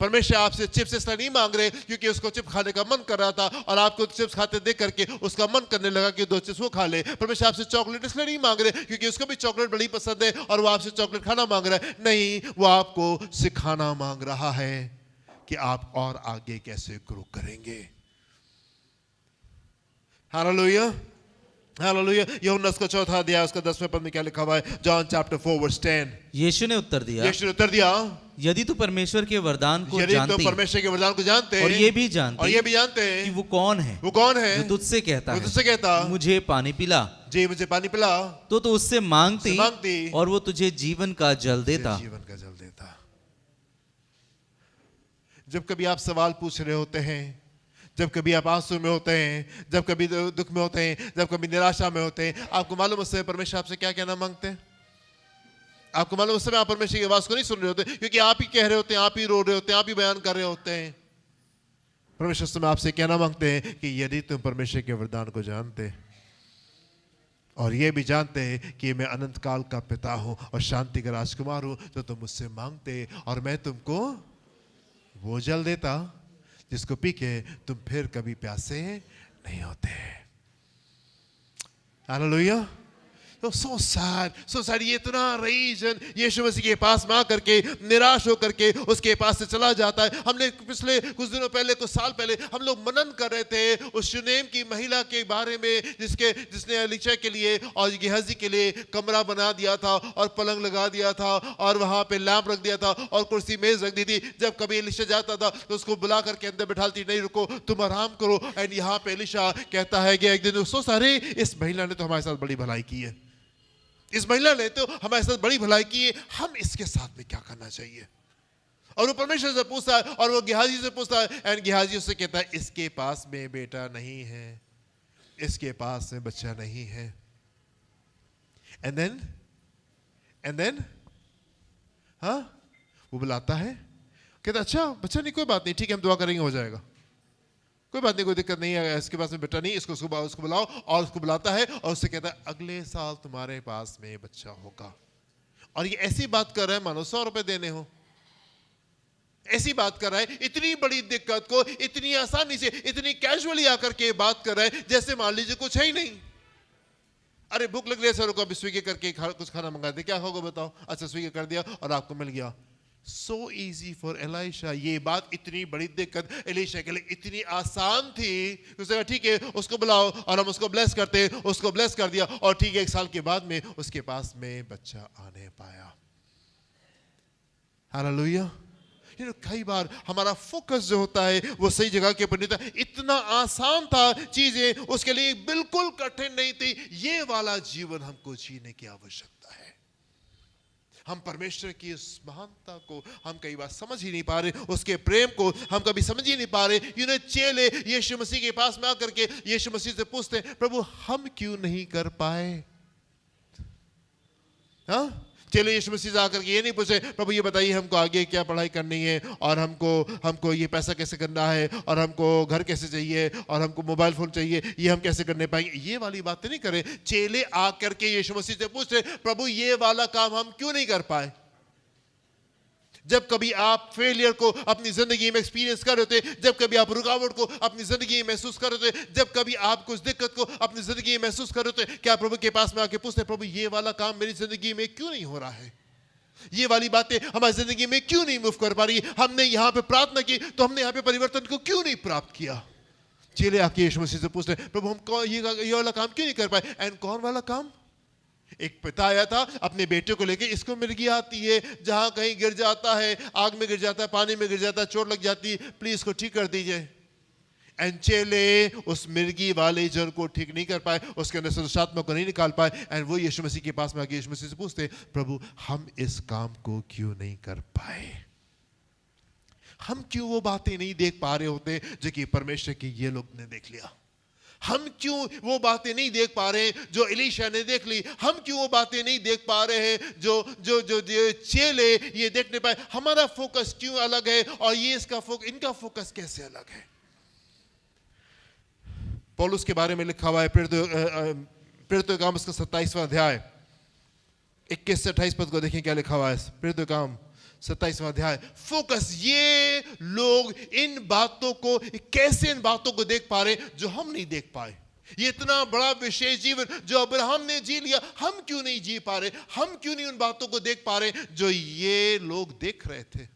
परमेश्वर आपसे चिप्स इसलिए नहीं मांग रहे क्योंकि उसको चिप्स खाने का मन कर रहा था और आपको चिप्स खाते देख करके उसका मन करने लगा कि 2 चिप्स वो खा ले। परमेश्वर आपसे चॉकलेट इसलिए नहीं मांग रहे क्योंकि उसको भी चॉकलेट बड़ी पसंद है और वो आपसे चॉकलेट खाना मांग रहा है। नहीं, वो आपको सिखाना मांग रहा है कि आप और आगे कैसे ग्रो करेंगे। Hallelujah, hallelujah. यूहन्ना उसका 4 अध्याय उसका 10वें पद में क्या लिखा हुआ है? John chapter 4 verse 10। यीशु ने उत्तर दिया, यदि तू परमेश्वर के वरदान को जानती, तो परमेश्वर के वरदान को जानते, और ये भी जानते कि वो कौन है जो तुझसे कहता मुझे पानी पिला, जी मुझे पानी पिला, तो उससे मांगती और वो तुझे जीवन का जल देता। जब कभी आप सवाल पूछ रहे होते हैं, जब कभी आप आंसू में होते हैं, जब कभी दुख में होते हैं, जब कभी निराशा में होते हैं, आपको मालूम उस समय परमेश्वर आपसे क्या कहना मांगते हैं? आपको मालूम उस समय आप परमेश्वर की आवाज को नहीं सुन रहे होते, क्योंकि आप ही कह रहे होते हैं, आप ही रो रहे होते हैं, आप ही बयान कर रहे होते हैं। परमेश्वर उस समय आपसे कहना मांगते हैं कि यदि तुम परमेश्वर के वरदान को जानते और ये भी जानते हैं कि मैं अनंत काल का पिता हूं और शांति का राजकुमार हूं, तो तुम मुझसे मांगते और मैं तुमको वो जल देता जिसको पी के तुम फिर कभी प्यासे नहीं होते। हालेलुया। तो so sad, ये इतना रीजन यीशु मसीह के पास में आकर के निराश होकर के उसके पास से चला जाता है। हमने पिछले कुछ दिनों पहले, कुछ साल पहले हम लोग मनन कर रहे थे उस शुनेम की महिला के बारे में, जिसने एलीशा के लिए और गेहजी के लिए कमरा बना दिया था और पलंग लगा दिया था और वहां पे लैंप रख दिया था और कुर्सी मेज रख दी थी। जब कभी एलीशा जाता था तो उसको बुला करके अंदर बैठाती, नहीं रुको तुम आराम करो। एंड यहाँ पे एलीशा कहता है कि एक दिन सोच, अरे इस महिला ने तो हमारे साथ बड़ी भलाई की है, इस महिला ने तो हमारे साथ बड़ी भलाई की है, हम इसके साथ में क्या करना चाहिए? और वो परमेश्वर से पूछता है और वो गेहाजी से पूछता है एंड गेहाजी उससे कहता है इसके पास में बेटा नहीं है, इसके पास में बच्चा नहीं है। एंड देन हाँ वो बुलाता है, कहता अच्छा बच्चा नहीं, कोई बात नहीं, ठीक है हम दुआ करेंगे हो जाएगा, कोई बात नहीं, कोई दिक्कत नहीं है, इसके पास में बेटा नहीं, उसको बुलाओ। और उसको बुलाता है और उससे कहता है अगले साल तुम्हारे पास में बच्चा होगा। और ये ऐसी बात कर रहा है मानो 100 रुपए देने हो, ऐसी बात कर रहा है, इतनी बड़ी दिक्कत को इतनी आसानी से, इतनी कैजुअली आकर के बात कर रहा है जैसे मान लीजिए कुछ है ही नहीं। अरे भूख लग रही है सर को, अभी स्विगी करके कुछ खाना मंगा दे, क्या खाओगे बताओ? अच्छा स्विगी कर दिया और आपको मिल गया। So easy for Elisha। ये बात इतनी बड़ी दिक्कत एलीशा के लिए इतनी आसान थी, उसने कहा ठीक है उसको बुलाओ और हम उसको ब्लेस करते हैं। उसको ब्लेस कर दिया और ठीक है 1 साल के बाद में उसके पास में बच्चा आने पाया। हालेलुया। कई बार हमारा फोकस जो होता है वो सही जगह के ऊपर नहीं था। इतना आसान था, चीजें उसके लिए बिल्कुल कठिन नहीं थी। ये वाला जीवन हमको जीने की आवश्यकता है। हम परमेश्वर की उस महानता को हम कई बार समझ ही नहीं पा रहे, उसके प्रेम को हम कभी समझ ही नहीं पा रहे। चेले यीशु मसीह के पास में आकर के यीशु मसीह से पूछते हैं प्रभु हम क्यों नहीं कर पाए? हाँ चलो यीशु मसीह से आकर के ये नहीं पूछे प्रभु ये बताइए हमको आगे क्या पढ़ाई करनी है और हमको ये पैसा कैसे करना है और हमको घर कैसे चाहिए और हमको मोबाइल फोन चाहिए, ये हम कैसे करने पाएंगे? ये वाली बातें नहीं करें। चेले आकर के यीशु मसीह से पूछते प्रभु ये वाला काम हम क्यों नहीं कर पाए? जब कभी आप फेलियर को अपनी जिंदगी में एक्सपीरियंस कर रहे थे, जब कभी आप रुकावट को अपनी जिंदगी में महसूस कर रहे थे, जब कभी आप कुछ दिक्कत को अपनी जिंदगी में महसूस कर रहे थे, क्या प्रभु के पास में आके पूछते प्रभु ये वाला काम मेरी जिंदगी में क्यों नहीं हो रहा है? ये वाली बातें हमारी जिंदगी में क्यों नहीं मूव कर पा रही? हमने यहाँ पे प्रार्थना की तो हमने यहाँ पे परिवर्तन को क्यों नहीं प्राप्त किया? चलिए आके यीशु मसीह से पूछते प्रभु हम ये वाला काम क्यों नहीं कर पाए? एंड कौन वाला काम? एक पिता आया था अपने बेटे को लेके, इसको मिर्गी आती है, जहां कहीं गिर जाता है, आग में गिर जाता है, पानी में गिर जाता है, चोट लग जाती है, प्लीज इसको ठीक कर दीजिए। एंड चेले उस मिर्गी वाले जन को ठीक नहीं कर पाए, उसके अंदर से आत्मा को नहीं निकाल पाए। एंड वो यीशु मसीह के पास में आके यीशु मसीह से पूछते प्रभु हम इस काम को क्यों नहीं कर पाए? हम क्यों वो बातें नहीं देख पा रहे होते जो कि परमेश्वर की ये लोग ने देख लिया? हम क्यों वो बातें नहीं देख पा रहे हैं जो एलीशा ने देख ली? हम क्यों वो बातें नहीं देख पा रहे हैं जो जो जो, जो चेले ये देख नहीं पाए? हमारा फोकस क्यों अलग है और ये इनका फोकस कैसे अलग है? पौलुस के बारे में लिखा हुआ है प्रेरितों के काम उसका 27वां अध्याय 21 से 28 पद को देखें क्या लिखा हुआ है। प्रेरितों के काम 27वां अध्याय। फोकस, ये लोग इन बातों को कैसे इन बातों को देख पा रहे जो हम नहीं देख पाए? ये इतना बड़ा विशेष जीवन जो अब्राहम ने जी लिया, हम क्यों नहीं जी पा रहे? हम क्यों नहीं उन बातों को देख पा रहे जो ये लोग देख रहे थे?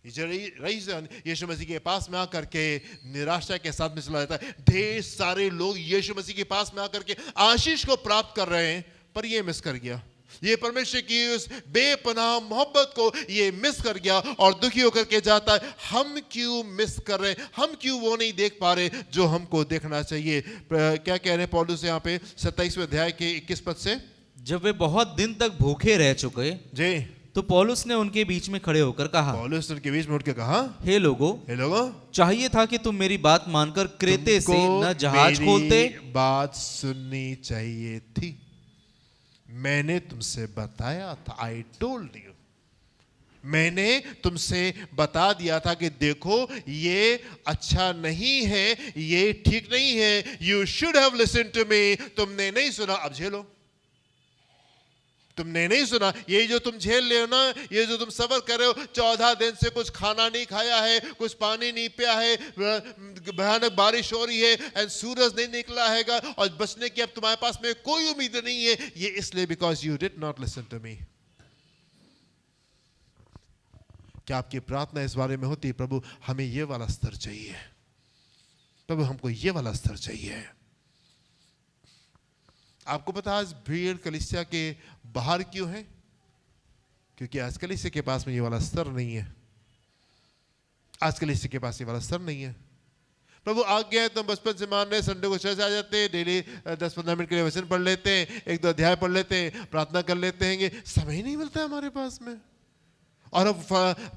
रीजन यीशु मसीह के पास में आकर के निराशा के साथ में चला जाता है। ढेर सारे लोग यीशु मसीह के पास में आकर के आशीष को प्राप्त कर रहे हैं पर ये मिस कर गया, ये परमेश्वर की उस बेपनाह मोहब्बत को ये मिस कर गया और दुखी होकर के जाता है। हम क्यों मिस कर रहे हैं? हम क्यों वो नहीं देख पा रहे जो हमको देखना चाहिए? क्या कह रहे हैं पौलुस यहाँ पे 27वें अध्याय के 21 पद से? जब वे बहुत दिन तक भूखे रह चुके जी तो पौलुस ने उनके बीच में खड़े होकर कहा, पौलुस ने उनके बीच में उठ के कहा, हे लोगों, हे लोगों, चाहिए था कि तुम मेरी बात मानकर क्रेते से तुमको न जहाज मेरी खोलते। बात सुननी चाहिए थी। मैंने तुमसे बताया था, आई टोल्ड यू, मैंने तुमसे बता दिया था कि देखो ये अच्छा नहीं है, ये ठीक नहीं है। You should have listen to me. तुमने नहीं सुना, अब झेलो। तुमने नहीं सुना, ये जो तुम झेल रहे हो ना, ये जो तुम सबर कर रहे हो, 14 दिन से कुछ खाना नहीं खाया है, कुछ पानी नहीं पिया है, भयानक बारिश हो रही है, एंड सूरज नहीं निकला हैगा, और बचने की अब तुम्हारे पास में कोई उम्मीद नहीं है। ये इसलिए because you did not listen to me. क्या आपकी प्रार्थना इस बारे में होती, प्रभु हमें ये वाला स्तर चाहिए, प्रभु हमको ये वाला स्तर चाहिए। आपको पता आज भीड़ कलीसिया के बाहर क्यों है? क्योंकि आज कलीसिया के पास में ये वाला स्तर नहीं है। आज कलीसिया के पास ये वाला स्तर नहीं है। प्रभु आ गया है तो हम बचपन से मान रहे, संडे को चर्च आ जाते हैं, डेली 10-15 मिनट के लिए वचन पढ़ लेते हैं, 1-2 अध्याय पढ़ लेते हैं, प्रार्थना कर लेते हैं। समय ही नहीं मिलता है हमारे पास में। और हम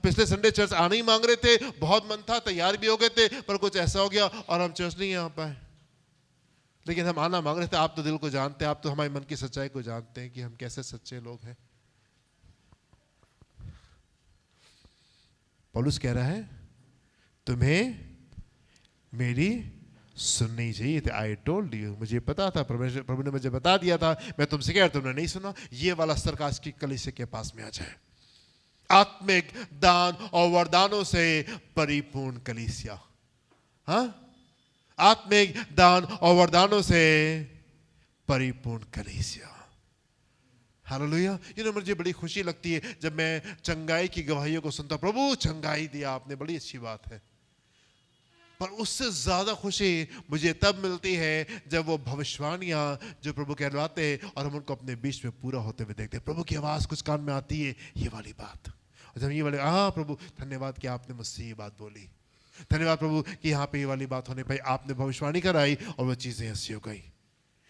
पिछले संडे चर्च आने ही मांग रहे थे, बहुत मन था, तैयार भी हो गए थे, पर कुछ ऐसा हो गया और हम चर्च नहीं आ पाए। लेकिन हम आना मांग रहे थे। आप तो दिल को जानते हैं, आप तो हमारे मन की सच्चाई को जानते हैं कि हम कैसे सच्चे लोग हैं। पौलुस कह रहा है तुम्हें मेरी सुननी चाहिए थी। आई टोल्ड यू, मुझे पता था, प्रभु ने मुझे बता दिया था, मैं तुमसे कह रहा, तुमने नहीं सुना। ये वाला स्तर काश की कलीसिया के पास में आ जाए। आत्मिक दान और वरदानों से परिपूर्ण कलीसिया, हाँ, आत्मिक दान और वरदानों से परिपूर्ण कलीसिया। हालेलुया। मुझे बड़ी खुशी लगती है जब मैं चंगाई की गवाहियों को सुनता। प्रभु चंगाई दिया आपने, बड़ी अच्छी बात है। पर उससे ज्यादा खुशी मुझे तब मिलती है जब वो भविष्यवाणियां जो प्रभु कहलवाते हैं और हम उनको अपने बीच में पूरा होते हुए देखते हैं। प्रभु की आवाज कुछ कान में आती है, ये वाली बात, और जब ये वाले, हाँ प्रभु धन्यवाद कि आपने मुझसे ये बात बोली, धन्यवाद प्रभु कि यहाँ पे ये वाली बात होने पाई, आपने भविष्यवाणी कराई और वो चीजें ऐसी हो गई।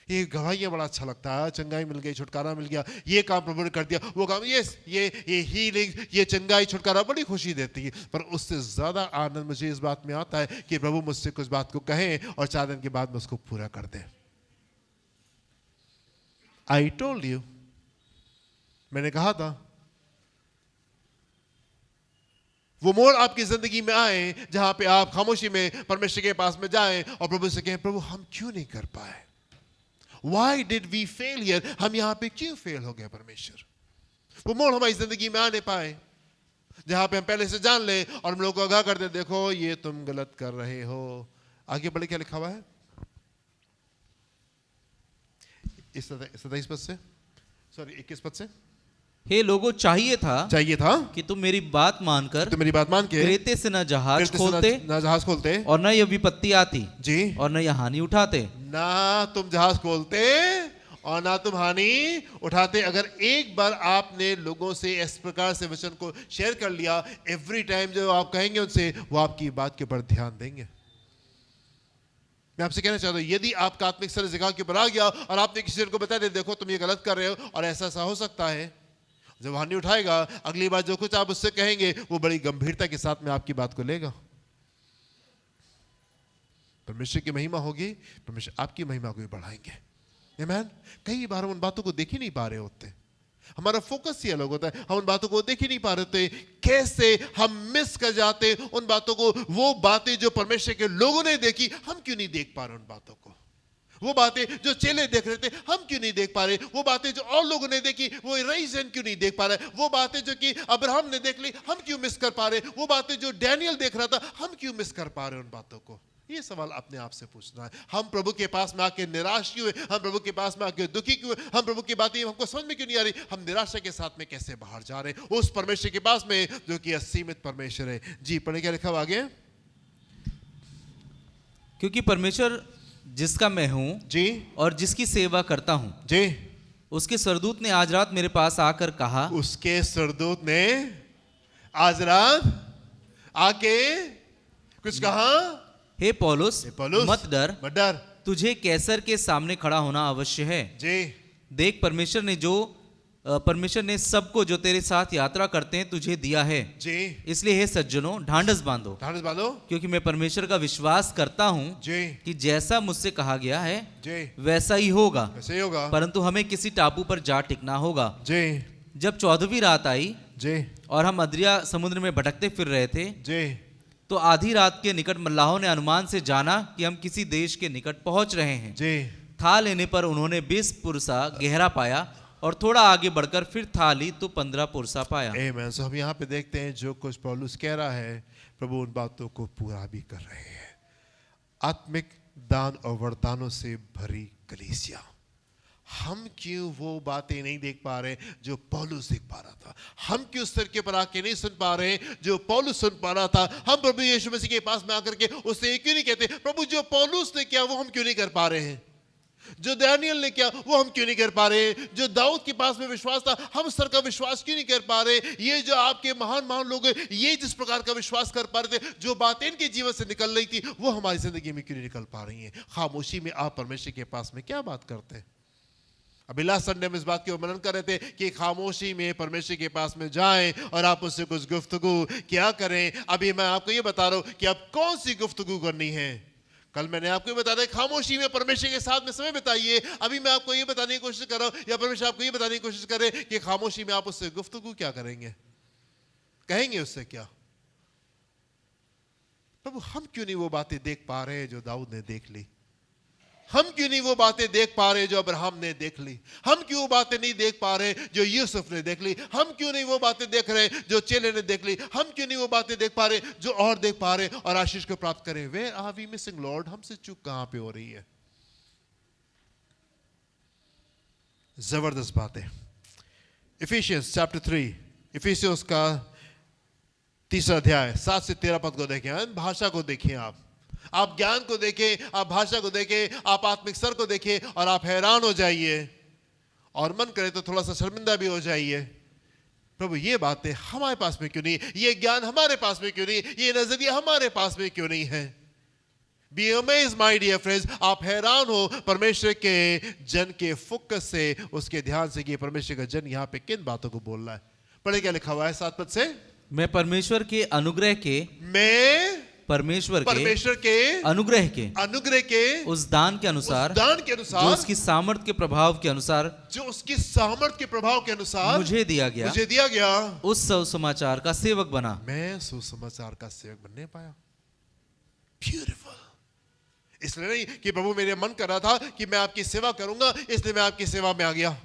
ये गवाहियां बड़ा अच्छा लगता है। चंगाई मिल गई, छुटकारा मिल गया, ये काम प्रभु ने कर दिया, वो काम, ये हीलिंग, ये चंगाई, छुटकारा बड़ी खुशी देती है। पर उससे ज्यादा आनंद मुझे इस बात में आता है कि प्रभु मुझसे कुछ बात को कहें और 4 दिन के बाद में उसको पूरा कर दे। आई टोल्ड यू, मैंने कहा था। वो मोड़ आपकी जिंदगी में आए जहां पे आप खामोशी में परमेश्वर के पास में जाएं और प्रभु से कहें, प्रभु हम क्यों नहीं कर पाए? Why did we fail here? हम यहां पे क्यों फेल हो गए परमेश्वर? वो मोड़ हमारी जिंदगी में आने पाए जहां पे हम पहले से जान ले और हम लोग को आगाह कर दे, देखो ये तुम गलत कर रहे हो। आगे बढ़े, क्या लिखा हुआ है इस 27 पद से, सॉरी 21 पद से। हे लोगों, चाहिए था कि तुम मेरी बात मानकर, तो मेरी बात मान के क्रेते से न जहाज खोलते, ना जहाज खोलते, और न यह विपत्ति आती जी, और न यह हानि उठाते। ना तुम जहाज खोलते और ना तुम हानि उठाते। अगर एक बार आपने लोगों से इस प्रकार से वचन को शेयर कर लिया, एवरी टाइम जो आप कहेंगे उनसे, वो आपकी बात के ऊपर ध्यान देंगे। मैं आपसे कहना चाहता हूं, यदि आपका आत्मिक स्तर जगह के ऊपर आ गया और आपने किसी को बता दे, देखो तुम ये गलत कर रहे हो और ऐसा ऐसा हो सकता है, जब हानि उठाएगा, अगली बार जो कुछ आप उससे कहेंगे वो बड़ी गंभीरता के साथ में आपकी बात को लेगा। परमेश्वर की महिमा होगी, परमेश्वर आपकी महिमा को भी बढ़ाएंगे। आमीन। कई बार हम उन बातों को देख ही नहीं पा रहे होते, हमारा फोकस ही अलग होता है, हम उन बातों को देख ही नहीं पा रहे होते। कैसे हम मिस कर जाते उन बातों को, वो बातें जो परमेश्वर के लोगों ने देखी, हम क्यों नहीं देख पा रहे उन बातों को। वो बातें जो चेले देख रहे थे, हम क्यों नहीं देख पा रहे। वो बातें जो और लोगों ने देखी, वो रीजन क्यों नहीं देख पा रहे। वो बातें जो कि अब्राहम ने देख ली, हम क्यों मिस कर पा रहे। वो बातें जो डैनियल देख रहा था, हम क्यों मिस कर पा रहे उन बातों को। ये सवाल अपने आप से पूछना है। हम प्रभु के पास में आके निराश क्यों है, हम प्रभु के पास में आके दुखी क्यों है, हम प्रभु की बातें हमको समझ में क्यों नहीं आ रही, हम निराशा के साथ में कैसे बाहर जा रहे हैं उस परमेश्वर के पास में जो कि असीमित परमेश्वर है। जी पढ़े, क्या लिखा आगे। क्योंकि परमेश्वर जिसका मैं हूं जी और जिसकी सेवा करता हूं, जी, उसके सरदूत ने आज रात मेरे पास आकर कहा, उसके सरदूत ने आज रात आके कुछ कहा, हे पौलुस, पौलुस मत डर, तुझे कैसर के सामने खड़ा होना अवश्य है। जी, देख परमेश्वर ने जो परमेश्वर ने सबको जो तेरे साथ यात्रा करते हैं तुझे दिया है। जी इसलिए हे सज्जनों ढांढस बांधो, ढांढस बांधो। क्योंकि मैं परमेश्वर का विश्वास करता हूँ जी कि जैसा मुझसे कहा गया है जी वैसा ही होगा, ऐसे ही होगा। परंतु हमें किसी टापू पर जा टिकना होगा। जी जब 14वीं रात आई जी और हम अद्रिया समुद्र में भटकते फिर रहे थे, जी तो आधी रात के निकट मल्लाहों ने अनुमान से जाना कि हम किसी देश के निकट पहुंच रहे हैं। जी था लेने पर उन्होंने 20 पुरसा गहरा पाया और थोड़ा आगे बढ़कर फिर था ली तो 15 पुरसा पाया। आमेन। सो हम यहाँ पे देखते हैं जो कुछ पौलुस कह रहा है प्रभु उन बातों को पूरा भी कर रहे हैं। आत्मिक दान और वरदानों से भरी कलीसिया। हम क्यों वो बातें नहीं देख पा रहे जो पौलुस देख पा रहा था? हम क्यों उस स्तर के पर आके नहीं सुन पा रहे जो पौलुस सुन पा रहा था? हम प्रभु यीशु मसीह के पास में आकर के उससे ये क्यों नहीं कहते प्रभु जो पौलुस ने किया वो हम क्यों नहीं कर पा रहे हैं? जो दानियल ने किया वो हम क्यों नहीं कर पा रहे? जो दाऊद के पास में विश्वास था हम उस तरह का विश्वास क्यों नहीं कर पा रहे? ये जो आपके महान महान लोग हैं ये जिस प्रकार का विश्वास कर पा रहे थे, जो बातें इनके जीवन से निकल रही थी वो हमारी जिंदगी में क्यों नहीं निकल पा रही हैं? खामोशी में आप परमेश्वर के पास में क्या बात करते हैं? अभी लास्ट संडे में इस बात के वर्णन कर रहे थे कि खामोशी में परमेश्वर के पास में जाएं और आप उससे कुछ गुफ्तगू क्या करें। अभी मैं आपको ये बता रहा हूं कि आप कौन सी गुफ्तगू करनी है। कल मैंने आपको ये बता दिया खामोशी में परमेश्वर के साथ में समय बिताइए। अभी मैं आपको ये बताने की कोशिश कर रहा हूं या परमेश्वर आपको ये बताने की कोशिश करे कि खामोशी में आप उससे गुफ्तगू क्या करेंगे, कहेंगे उससे क्या? प्रभु हम क्यों नहीं वो बातें देख पा रहे जो दाऊद ने देख ली? हम क्यों नहीं वो बातें देख पा रहे जो अब्राहम ने देख ली? हम क्यों वो बातें नहीं देख पा रहे जो यूसुफ ने देख ली? हम क्यों नहीं वो बातें देख रहे जो चेले ने देख ली? हम क्यों नहीं वो बातें देख पा रहे जो और देख पा रहे और आशीष को प्राप्त करें? Where are we missing, Lord? हमसे चूक कहां पे हो रही है? जबरदस्त बात है। इफिशियंस चैप्टर 3, इफिसियंस का 3 अध्याय 7 से 13 पद को देखें। भाषा को देखें, आप ज्ञान को देखें, आप भाषा को देखें, आप आत्मिक स्तर को देखें और आप हैरान हो जाइए और मन करे तो थोड़ा सा शर्मिंदा भी हो जाइए। प्रभु ये बातें हमारे पास में क्यों नहीं, ये ज्ञान हमारे पास में क्यों नहीं, ये नजरिया हमारे पास में क्यों नहीं है? Be amazed, my dear friends. आप हैरान हो परमेश्वर के जन के फोकस से, उसके ध्यान से कि परमेश्वर का जन यहाँ पे किन बातों को बोल रहा है। पढ़े क्या लिखा हुआ है 7 पद से? मैं परमेश्वर के अनुग्रह के अनुग्रह के उस दान के अनुसार जो उसकी सामर्थ के प्रभाव के अनुसार मुझे दिया गया उस सुसमाचार का सेवक बना। मैं सुसमाचार का सेवक बनने पाया। ब्यूटीफुल। इसलिए नहीं कि प्रभु मेरे मन कर रहा था कि मैं आपकी सेवा करूंगा इसलिए मैं आपकी सेवा में आ गया।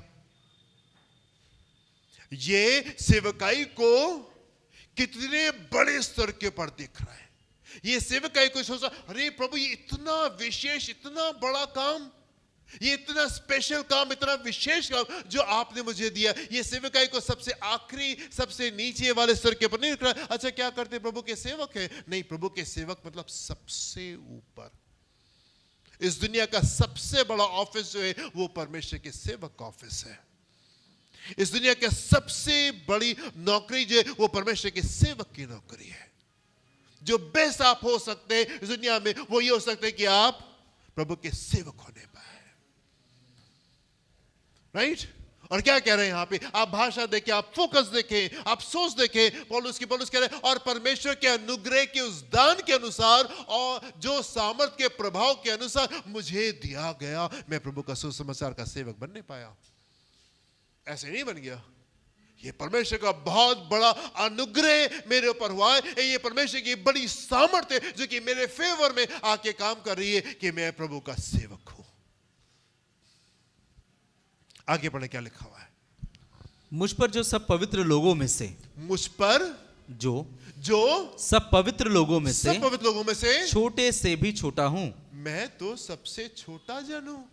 ये सेवकाई को कितने बड़े स्तर के पर देख रहा है। ये सेवकाई को सोचा अरे प्रभु ये इतना विशेष, इतना बड़ा काम, ये इतना स्पेशल काम, इतना विशेष काम जो आपने मुझे दिया। ये सेवकाई को सबसे आखिरी, सबसे नीचे वाले स्तर के ऊपर नहीं रख रहा। अच्छा क्या करते प्रभु के सेवक है? नहीं, प्रभु के सेवक मतलब सबसे ऊपर। इस दुनिया का सबसे बड़ा ऑफिस जो है वो परमेश्वर के सेवक का ऑफिस है। इस दुनिया की सबसे बड़ी नौकरी जो है वो परमेश्वर के सेवक की नौकरी है। जो बेस्ट आप हो सकते हैं इस दुनिया में वो ये हो सकते हैं कि आप प्रभु के सेवक होने पाए। राइट? और क्या कह रहे हैं यहां पे? आप भाषा देखें, आप फोकस देखें, आप सोच देखें। पौलुस कह रहे हैं और परमेश्वर के अनुग्रह के उस दान के अनुसार और जो सामर्थ के प्रभाव के अनुसार मुझे दिया गया, मैं प्रभु का सुसमाचार का सेवक बनने पाया। ऐसे नहीं बन गया। ये परमेश्वर का बहुत बड़ा अनुग्रह मेरे ऊपर हुआ है। ये परमेश्वर की बड़ी सामर्थ है जो कि मेरे फेवर में आके काम कर रही है कि मैं प्रभु का सेवक हूं। आगे पढ़े क्या लिखा हुआ है? मुझ पर जो सब पवित्र लोगों में से, मुझ पर जो सब पवित्र लोगों में से छोटे से भी छोटा हूं। मैं तो सबसे छोटा जन हूं।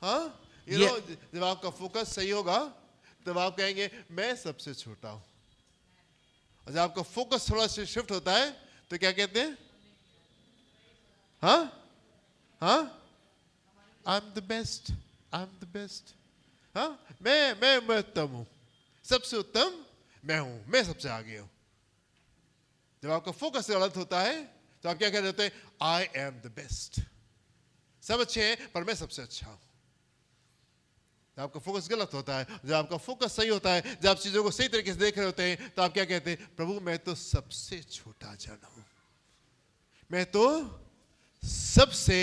हाँ, जब आपका फोकस सही होगा तब आप कहेंगे मैं सबसे छोटा हूं। और जब आपका फोकस थोड़ा सा शिफ्ट होता है तो क्या कहते हैं? हाँ, I am the best, I am the best. हाँ, मैं उत्तम हूं, सबसे उत्तम मैं हूं, मैं सबसे आगे हूं। जब आपका फोकस गलत होता है तो आप क्या कह देते हैं? I am the best. सब अच्छे हैं पर मैं सबसे अच्छा हूं। जब आपका फोकस गलत होता है, जब आपका फोकस सही होता है, जब आप चीजों को सही तरीके से देख रहे होते हैं, तो आप क्या कहते हैं? प्रभु मैं तो सबसे छोटा जन हूं, मैं तो सबसे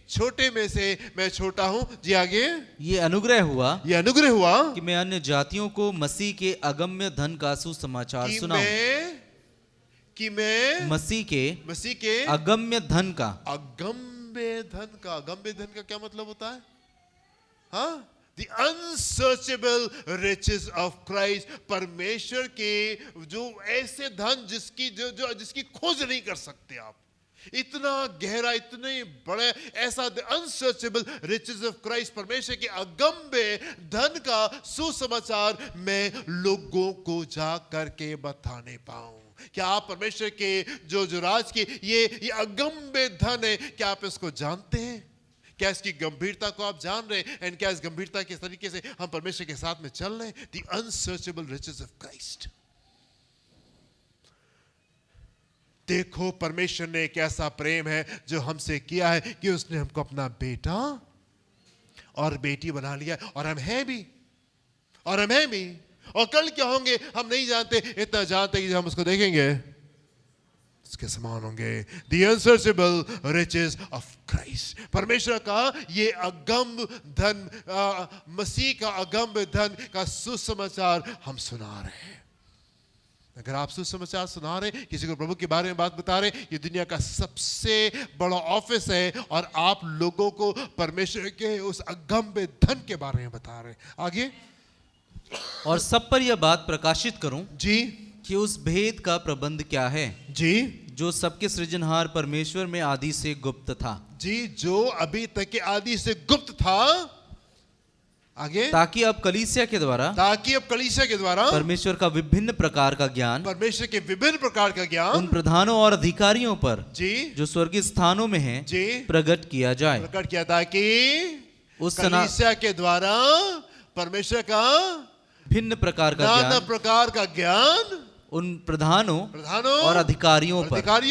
छोटे में से मैं छोटा हूं। जी आगे। ये अनुग्रह हुआ ये अनुग्रह हुआ कि मैं अन्य जातियों को मसीह के अगम्य धन का सुसमाचार सुनाऊं। कि मैं मसीह के अगम्य धन का क्या मतलब होता है? हाँ, The unsearchable riches of Christ, परमेश्वर के जो ऐसे धन जिसकी खोज नहीं कर सकते आप, इतना गहरा, इतने बड़ा, ऐसा अनसर्चेबल रिचेस ऑफ क्राइस्ट, परमेश्वर के अगम्य धन का सुसमाचार मैं लोगों को जा करके बताने पाऊं। क्या आप परमेश्वर के जो राज की ये अगम्य धन है, क्या आप इसको जानते हैं? क्या इसकी गंभीरता को आप जान रहे हैं? एंड क्या इस गंभीरता के तरीके से हम परमेश्वर के साथ में चल रहे हैं? The unsearchable riches of Christ. देखो परमेश्वर ने एक ऐसा प्रेम है जो हमसे किया है कि उसने हमको अपना बेटा और बेटी बना लिया, और हम हैं भी, और कल क्या होंगे हम नहीं जानते, इतना जानते कि जब हम उसको देखेंगे उसके समान होंगे। The unsearchable riches of Christ, परमेश्वर का ये अगम्य धन, मसीह का अगम्य धन का सुसमाचार हम सुना रहे हैं। अगर आप सुसमाचार सुना रहे, किसी को प्रभु के बारे में बात बता रहे, ये दुनिया का सबसे बड़ा ऑफिस है, और आप लोगों को परमेश्वर के उस अगम्य धन के बारे में बता रहे। आगे। और सब पर यह बात प्रकाशित करूं जी कि उस भेद का प्रबंध क्या है जी, जो सबके सृजनहार परमेश्वर में आदि से गुप्त था। जी, जो अभी तक के आदि से गुप्त था। आगे। ताकि अब कलीसिया के द्वारा परमेश्वर का विभिन्न प्रकार का ज्ञान, उन प्रधानों और अधिकारियों पर जी जो स्वर्गीय स्थानों में हैं जी प्रकट किया जाए। प्रकट किया, ताकि उस कलीसिया के द्वारा परमेश्वर का भिन्न प्रकार का ज्ञान उन प्रधानों और अधिकारियों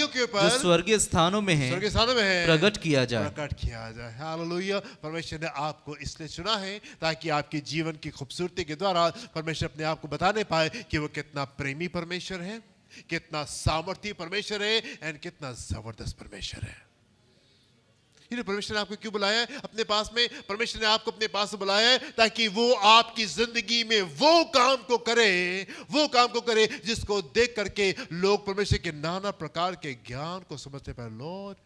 के ऊपर जो स्वर्गीय स्थानों में हैं प्रकट किया जाए। हालेलुया। परमेश्वर ने आपको इसलिए चुना है ताकि आपके जीवन की खूबसूरती के द्वारा परमेश्वर अपने आप को बताने पाए कि वो कितना प्रेमी परमेश्वर है, कितना सामर्थी परमेश्वर है, एंड कितना जबरदस्त परमेश्वर है। परमेश्वर ने आपको क्यों बुलाया है अपने पास में? परमेश्वर ने आपको अपने पास बुलाया है ताकि वो आपकी जिंदगी में वो काम को करे जिसको देख करके लोग परमेश्वर के नाना प्रकार के ज्ञान को समझते पाए। लॉर्ड,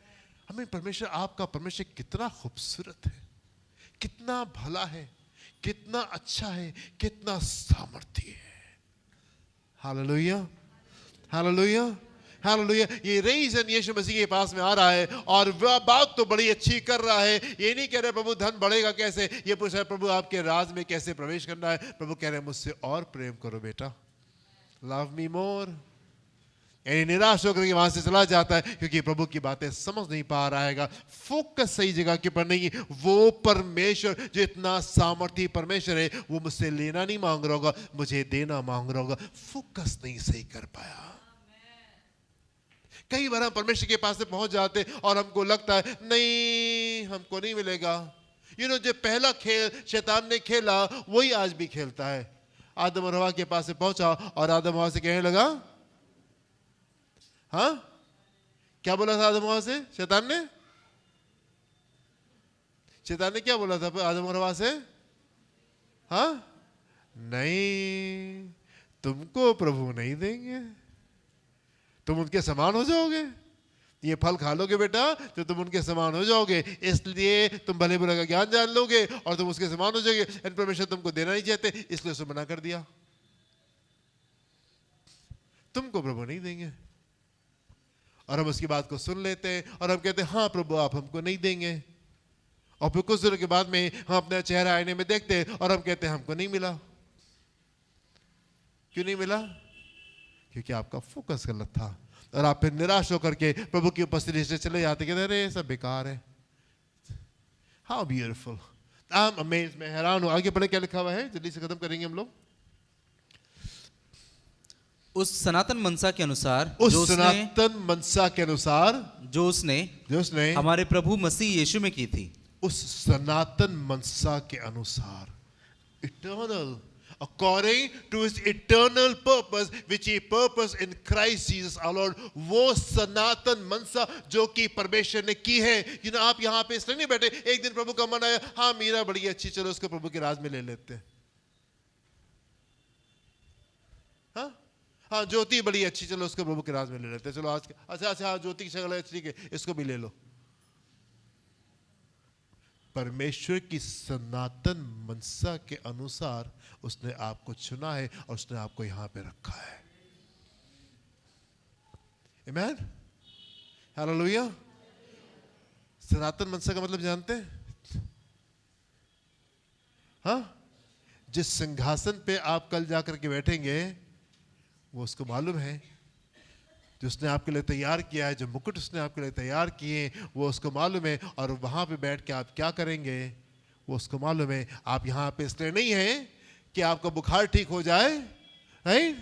हमें परमेश्वर, आपका परमेश्वर कितना खूबसूरत है, कितना भला है, कितना अच्छा है, कितना सामर्थी है। Hallelujah, hallelujah, hallelujah. ये रीजन यीशु मसीह के पास में आ रहा है, और वह बात तो बड़ी अच्छी कर रहा है। ये नहीं कह रहे प्रभु धन बढ़ेगा कैसे, ये पूछ रहा है प्रभु आपके राज में कैसे प्रवेश करना है। प्रभु कह रहे हैं मुझसे और प्रेम करो बेटा, लव मी मोर। निराश होकर वहां से चला जाता है क्योंकि प्रभु की बातें समझ नहीं पा रहा है, फोकस सही जगह के पर नहीं। वो परमेश्वर जो इतना सामर्थी परमेश्वर है, वो मुझसे लेना नहीं मांग रहा होगा, मुझे देना मांग रहा होगा। फोकस नहीं सही कर पाया। कई बार हम परमेश्वर के पास से पहुंच जाते और हमको लगता है नहीं, हमको नहीं मिलेगा। जो पहला खेल शैतान ने खेला वही आज भी खेलता है। आदम और हवा के पास से पहुंचा और आदम हवा से कहने लगा, हाँ क्या बोला था आदम हवा से? शैतान ने क्या बोला था आदम और हवा से? हाँ, नहीं, तुमको प्रभु नहीं देंगे, तुम उनके समान हो जाओगे। ये फल खा लोगे बेटा तो तुम उनके समान हो जाओगे, इसलिए तुम भले बुरे का ज्ञान जान लोगे और तुम उसके समान हो जाओगे। परमेश्वर तुमको देना नहीं चाहते, इसलिए उसे मना कर दिया, तुमको प्रभु नहीं देंगे। और हम उसकी बात को सुन लेते हैं और हम कहते हैं हाँ प्रभु आप हमको नहीं देंगे। और फिर कुछ दिनों के बाद में हम अपना चेहरा आईने में देखते हैं और हम कहते हैं हमको नहीं मिला। क्यों नहीं मिला? क्योंकि आपका फोकस गलत था, और आप फिर निराश होकर के प्रभु की उपस्थिति से चले जाते, कहते अरे सब बेकार है। How beautiful, I am amazed, मैं हैरान हूं। आगे पढ़े क्या लिखा हुआ है, जल्दी से खत्म करेंगे हम लोग। उस सनातन मनसा के अनुसार, जो उसने हमारे प्रभु मसीह यीशु में की थी। उस सनातन मनसा के अनुसार, eternal, according to his eternal purpose which he purposed in Christ Jesus our Lord. वो सनातन मनसा जो कि परमेश्वर ने की है. आप यहाँ पे इसलिए नहीं बैठे एक दिन प्रभु का मन आया, हाँ मीरा बड़ी अच्छी, चलो उसको प्रभु के राज में ले लेते हैं. हाँ ज्योति बड़ी अच्छी, चलो उसको प्रभु के राज में ले लेते हैं. चलो आज अच्छा हाँ ज्योति की शक्ल है, ठीक है इसको भी ले लो. परमेश्वर की सनातन मनसा के अनुसार उसने आपको चुना है और उसने आपको यहां पे रखा है. आमीन, हालेलुया. सनातन मनसा का मतलब जानते हैं? हाँ, जिस सिंहासन पे आप कल जाकर के बैठेंगे वो उसको मालूम है. जो उसने आपके लिए तैयार किया है, जो मुकुट उसने आपके लिए तैयार किए वो उसको मालूम है. और वहां पे बैठ के आप क्या करेंगे वो उसको मालूम है. आप यहाँ पे इसलिए नहीं है कि आपका बुखार ठीक हो जाए, राइट,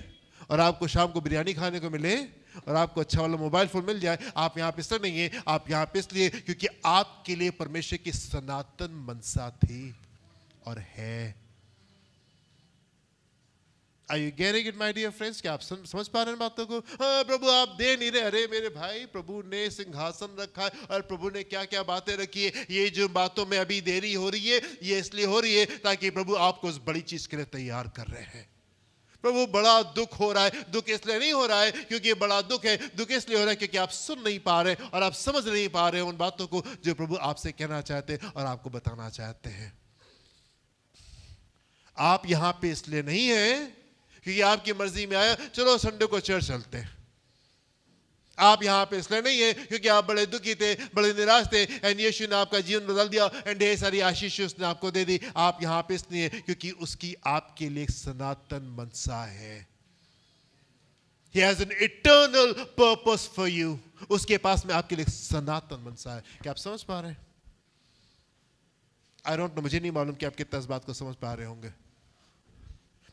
और आपको शाम को बिरयानी खाने को मिले और आपको अच्छा वाला मोबाइल फोन मिल जाए. आप यहाँ पे इसलिए नहीं है, आप यहाँ पे इसलिए क्योंकि आपके लिए परमेश्वर की सनातन मनसा थी और है. Are you getting it, my dear friends? क्या आप समझ पा रहे हैं बातों को? हाँ प्रभु आप दे नहीं रहे. अरे मेरे भाई, प्रभु ने सिंहासन रखा है और प्रभु ने क्या क्या बातें रखी है. ये जो बातों में अभी देरी हो रही है ये इसलिए हो रही है ताकि प्रभु आपको उस बड़ी चीज के लिए तैयार कर रहे हैं. प्रभु बड़ा दुख हो रहा है. दुख इसलिए नहीं हो रहा है क्योंकि ये बड़ा दुख है. दुख इसलिए हो रहा है क्योंकि आप सुन नहीं पा रहे और आप समझ नहीं पा रहे उन बातों को जो प्रभु आपसे कहना चाहते हैं और आपको बताना चाहते हैं. आप यहां पे इसलिए नहीं है क्योंकि आपकी मर्जी में आया चलो संडे को चर्च चलते हैं. आप यहां पे इसलिए नहीं है क्योंकि आप बड़े दुखी थे, बड़े निराश थे एंड यीशु ने आपका जीवन बदल दिया एंड ढेर सारी आशीष उसने आपको दे दी. आप यहां पे इसलिए क्योंकि उसकी आपके लिए सनातन मनसा है. He has an eternal purpose for you. उसके पास में आपके लिए सनातन मनसा है. क्या आप समझ पा रहे हैं? I don't know, मुझे नहीं मालूम कि आप कितना इस बात को समझ पा रहे होंगे.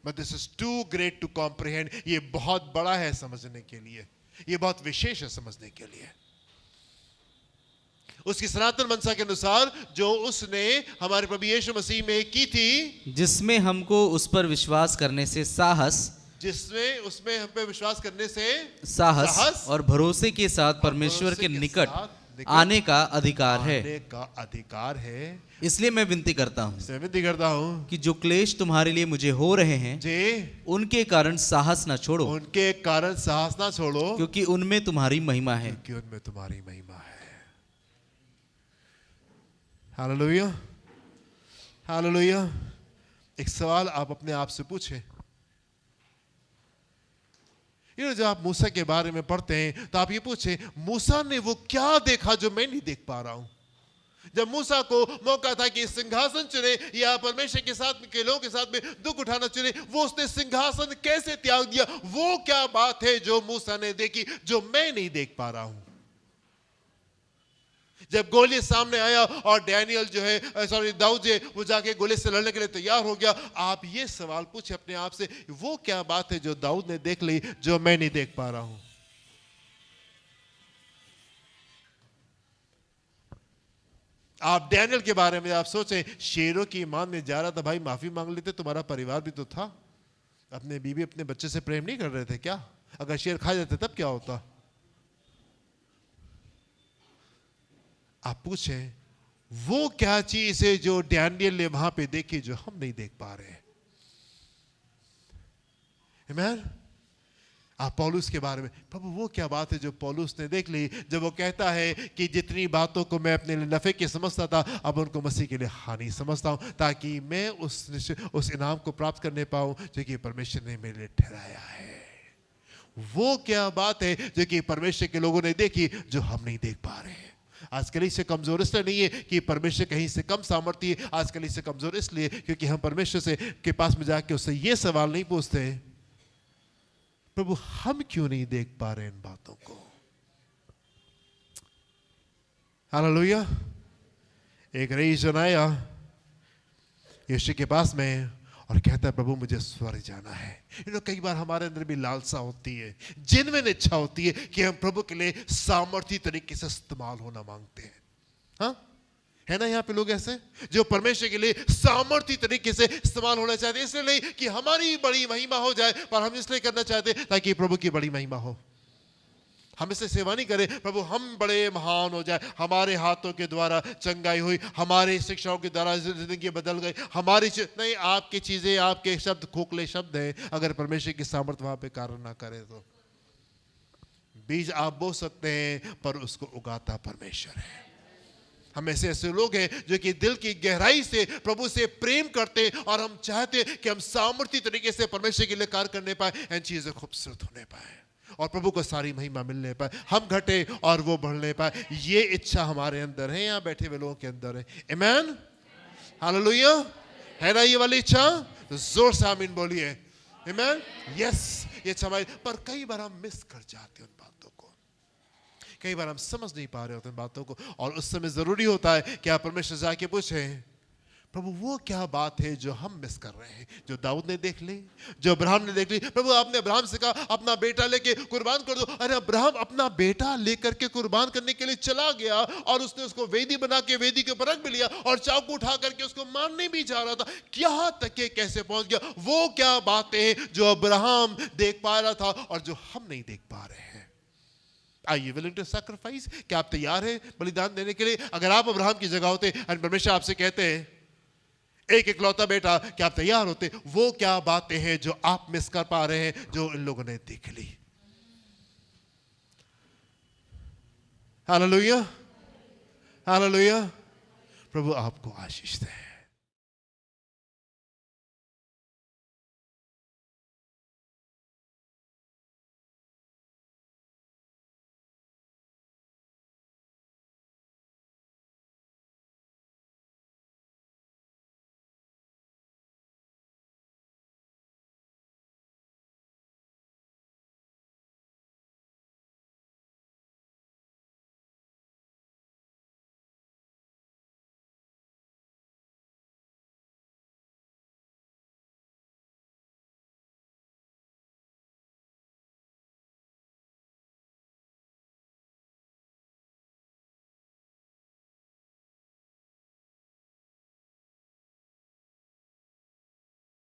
But this is too great to comprehend. ये बहुत बड़ा है समझने के लिए, ये बहुत विशेष है समझने के लिए. उसकी सनातन मनसा के अनुसार जो उसने हमारे प्रभु यीशु मसीह में की थी, जिसमें हमको उस पर विश्वास करने से जिसमें उसमें हम पे विश्वास करने से साहस और भरोसे के साथ परमेश्वर के निकट आने का अधिकार है. इसलिए मैं विनती करता हूँ कि जो क्लेश तुम्हारे लिए मुझे हो रहे हैं उनके कारण साहस ना छोड़ो, क्योंकि उनमें तुम्हारी महिमा है. Hallelujah, hallelujah. एक सवाल आप अपने आप से पूछें. जब आप मूसा के बारे में पढ़ते हैं तो आप ये पूछे मूसा ने वो क्या देखा जो मैं नहीं देख पा रहा हूं. जब मूसा को मौका था कि सिंहासन चुने या परमेश्वर के साथ के लोगों के साथ में दुख उठाना चुने, वो उसने सिंहासन कैसे त्याग दिया. वो क्या बात है जो मूसा ने देखी जो मैं नहीं देख पा रहा हूं. जब गोलियत सामने आया और डैनियल जो है दाऊद जो है वो जाके गोलियत से लड़ने के लिए तैयार हो गया. आप ये सवाल पूछे अपने आप से, वो क्या बात है जो दाऊद ने देख ली जो मैं नहीं देख पा रहा हूं. आप डैनियल के बारे में आप सोचें, शेरों की ईमान में जा रहा था. भाई माफी मांग लेते, तुम्हारा परिवार भी तो था. अपने बीवी अपने बच्चे से प्रेम नहीं कर रहे थे क्या? अगर शेर खा जाते तब क्या होता? आप पूछें वो क्या चीज है जो डैनियल ने वहां पे देखी जो हम नहीं देख पा रहे. आमीन. आप पौलुस के बारे में, प्रभु वो क्या बात है जो पौलुस ने देख ली जब वो कहता है कि जितनी बातों को मैं अपने लिए नफे के समझता था अब उनको मसीह के लिए हानि समझता हूं ताकि मैं उस इनाम को प्राप्त करने पाऊं जो कि परमेश्वर ने मेरे लिए ठहराया है. वो क्या बात है जो कि परमेश्वर के लोगों ने देखी जो हम नहीं देख पा रहे हैं. आज कलीसिया से कमजोर इसलिए नहीं है कि परमेश्वर कहीं से कम सामर्थ्य है. आज कलीसिया से कमजोर इसलिए क्योंकि हम परमेश्वर से के पास में जाके उससे ये सवाल नहीं पूछते प्रभु हम क्यों नहीं देख पा रहे इन बातों को. हालेलुया. एक रईस जन आया यीशु के पास में और कहता है प्रभु मुझे स्वर्ग जाना है. कई बार हमारे अंदर भी लालसा होती है, जेन्युइन इच्छा होती है कि हम प्रभु के लिए सामर्थ्य तरीके से इस्तेमाल होना मांगते हैं. हाँ है ना यहाँ पे लोग ऐसे जो परमेश्वर के लिए सामर्थ्य तरीके से इस्तेमाल होना चाहते हैं, इसलिए नहीं कि हमारी बड़ी महिमा हो जाए, पर हम इसलिए करना चाहते हैं ताकि प्रभु की बड़ी महिमा हो। हम इससे सेवा नहीं करें प्रभु हम बड़े महान हो जाए, हमारे हाथों के द्वारा चंगाई हुई, हमारे शिक्षाओं के द्वारा जिंदगी बदल गई, हमारी नहीं, आपकी चीजें, आपके शब्द खोखले शब्द हैं। अगर परमेश्वर की सामर्थ वहां पे कार्य ना करे तो बीज आप बो सकते हैं पर उसको उगाता परमेश्वर है। हम ऐसे ऐसे लोग हैं जो कि दिल की गहराई से प्रभु से प्रेम करते हैं और हम चाहते हैं कि हम सामर्थ्य तरीके से परमेश्वर के लिए कार्य करने पाए, इन चीजें खूबसूरत होने पाए और प्रभु को सारी महिमा मिलने पाए, हम घटे और वो बढ़ने पाए। ये इच्छा हमारे अंदर है, यहाँ बैठे हुए लोगों के अंदर है। आमीन, हालेलुया। है ना ये वाली इच्छा? तो जोर से आमीन बोलिए। आमीन, यस, ये इच्छा हमारी। पर कई बार हम मिस कर जाते हैं उन बातों को, कई बार हम समझ नहीं पा रहे होते उन बातों को, और उस समय जरूरी होता है कि आप परमेश्वर से जाके पूछें प्रभु वो क्या बात है जो हम मिस कर रहे हैं, जो दाऊद ने देख ली, जो अब्राहम ने देख ली। प्रभु आपने अब्राहम से कहा अपना बेटा लेके कुर्बान कर दो, अरे अब्राहम अपना बेटा लेकर के कुर्बान करने के लिए चला गया और उसने उसको वेदी बना के वेदी के ऊपर रख भी लिया और चाकू उठा करके उसको मारने भी जा रहा था। यहाँ तक के कैसे पहुंच गया? वो क्या बातें हैं जो अब्राहम देख पा रहा था और जो हम नहीं देख पा रहे हैं? Are you willing to sacrifice? क्या आप तैयार हैं बलिदान देने के लिए? अगर आप अब्राहम की जगह होते और परमेश्वर आपसे कहते हैं एक इकलौता बेटा, क्या आप तैयार होते? वो क्या बातें हैं जो आप मिस कर पा रहे हैं जो इन लोगों ने देख ली? Hallelujah, hallelujah. प्रभु आपको आशीष दे।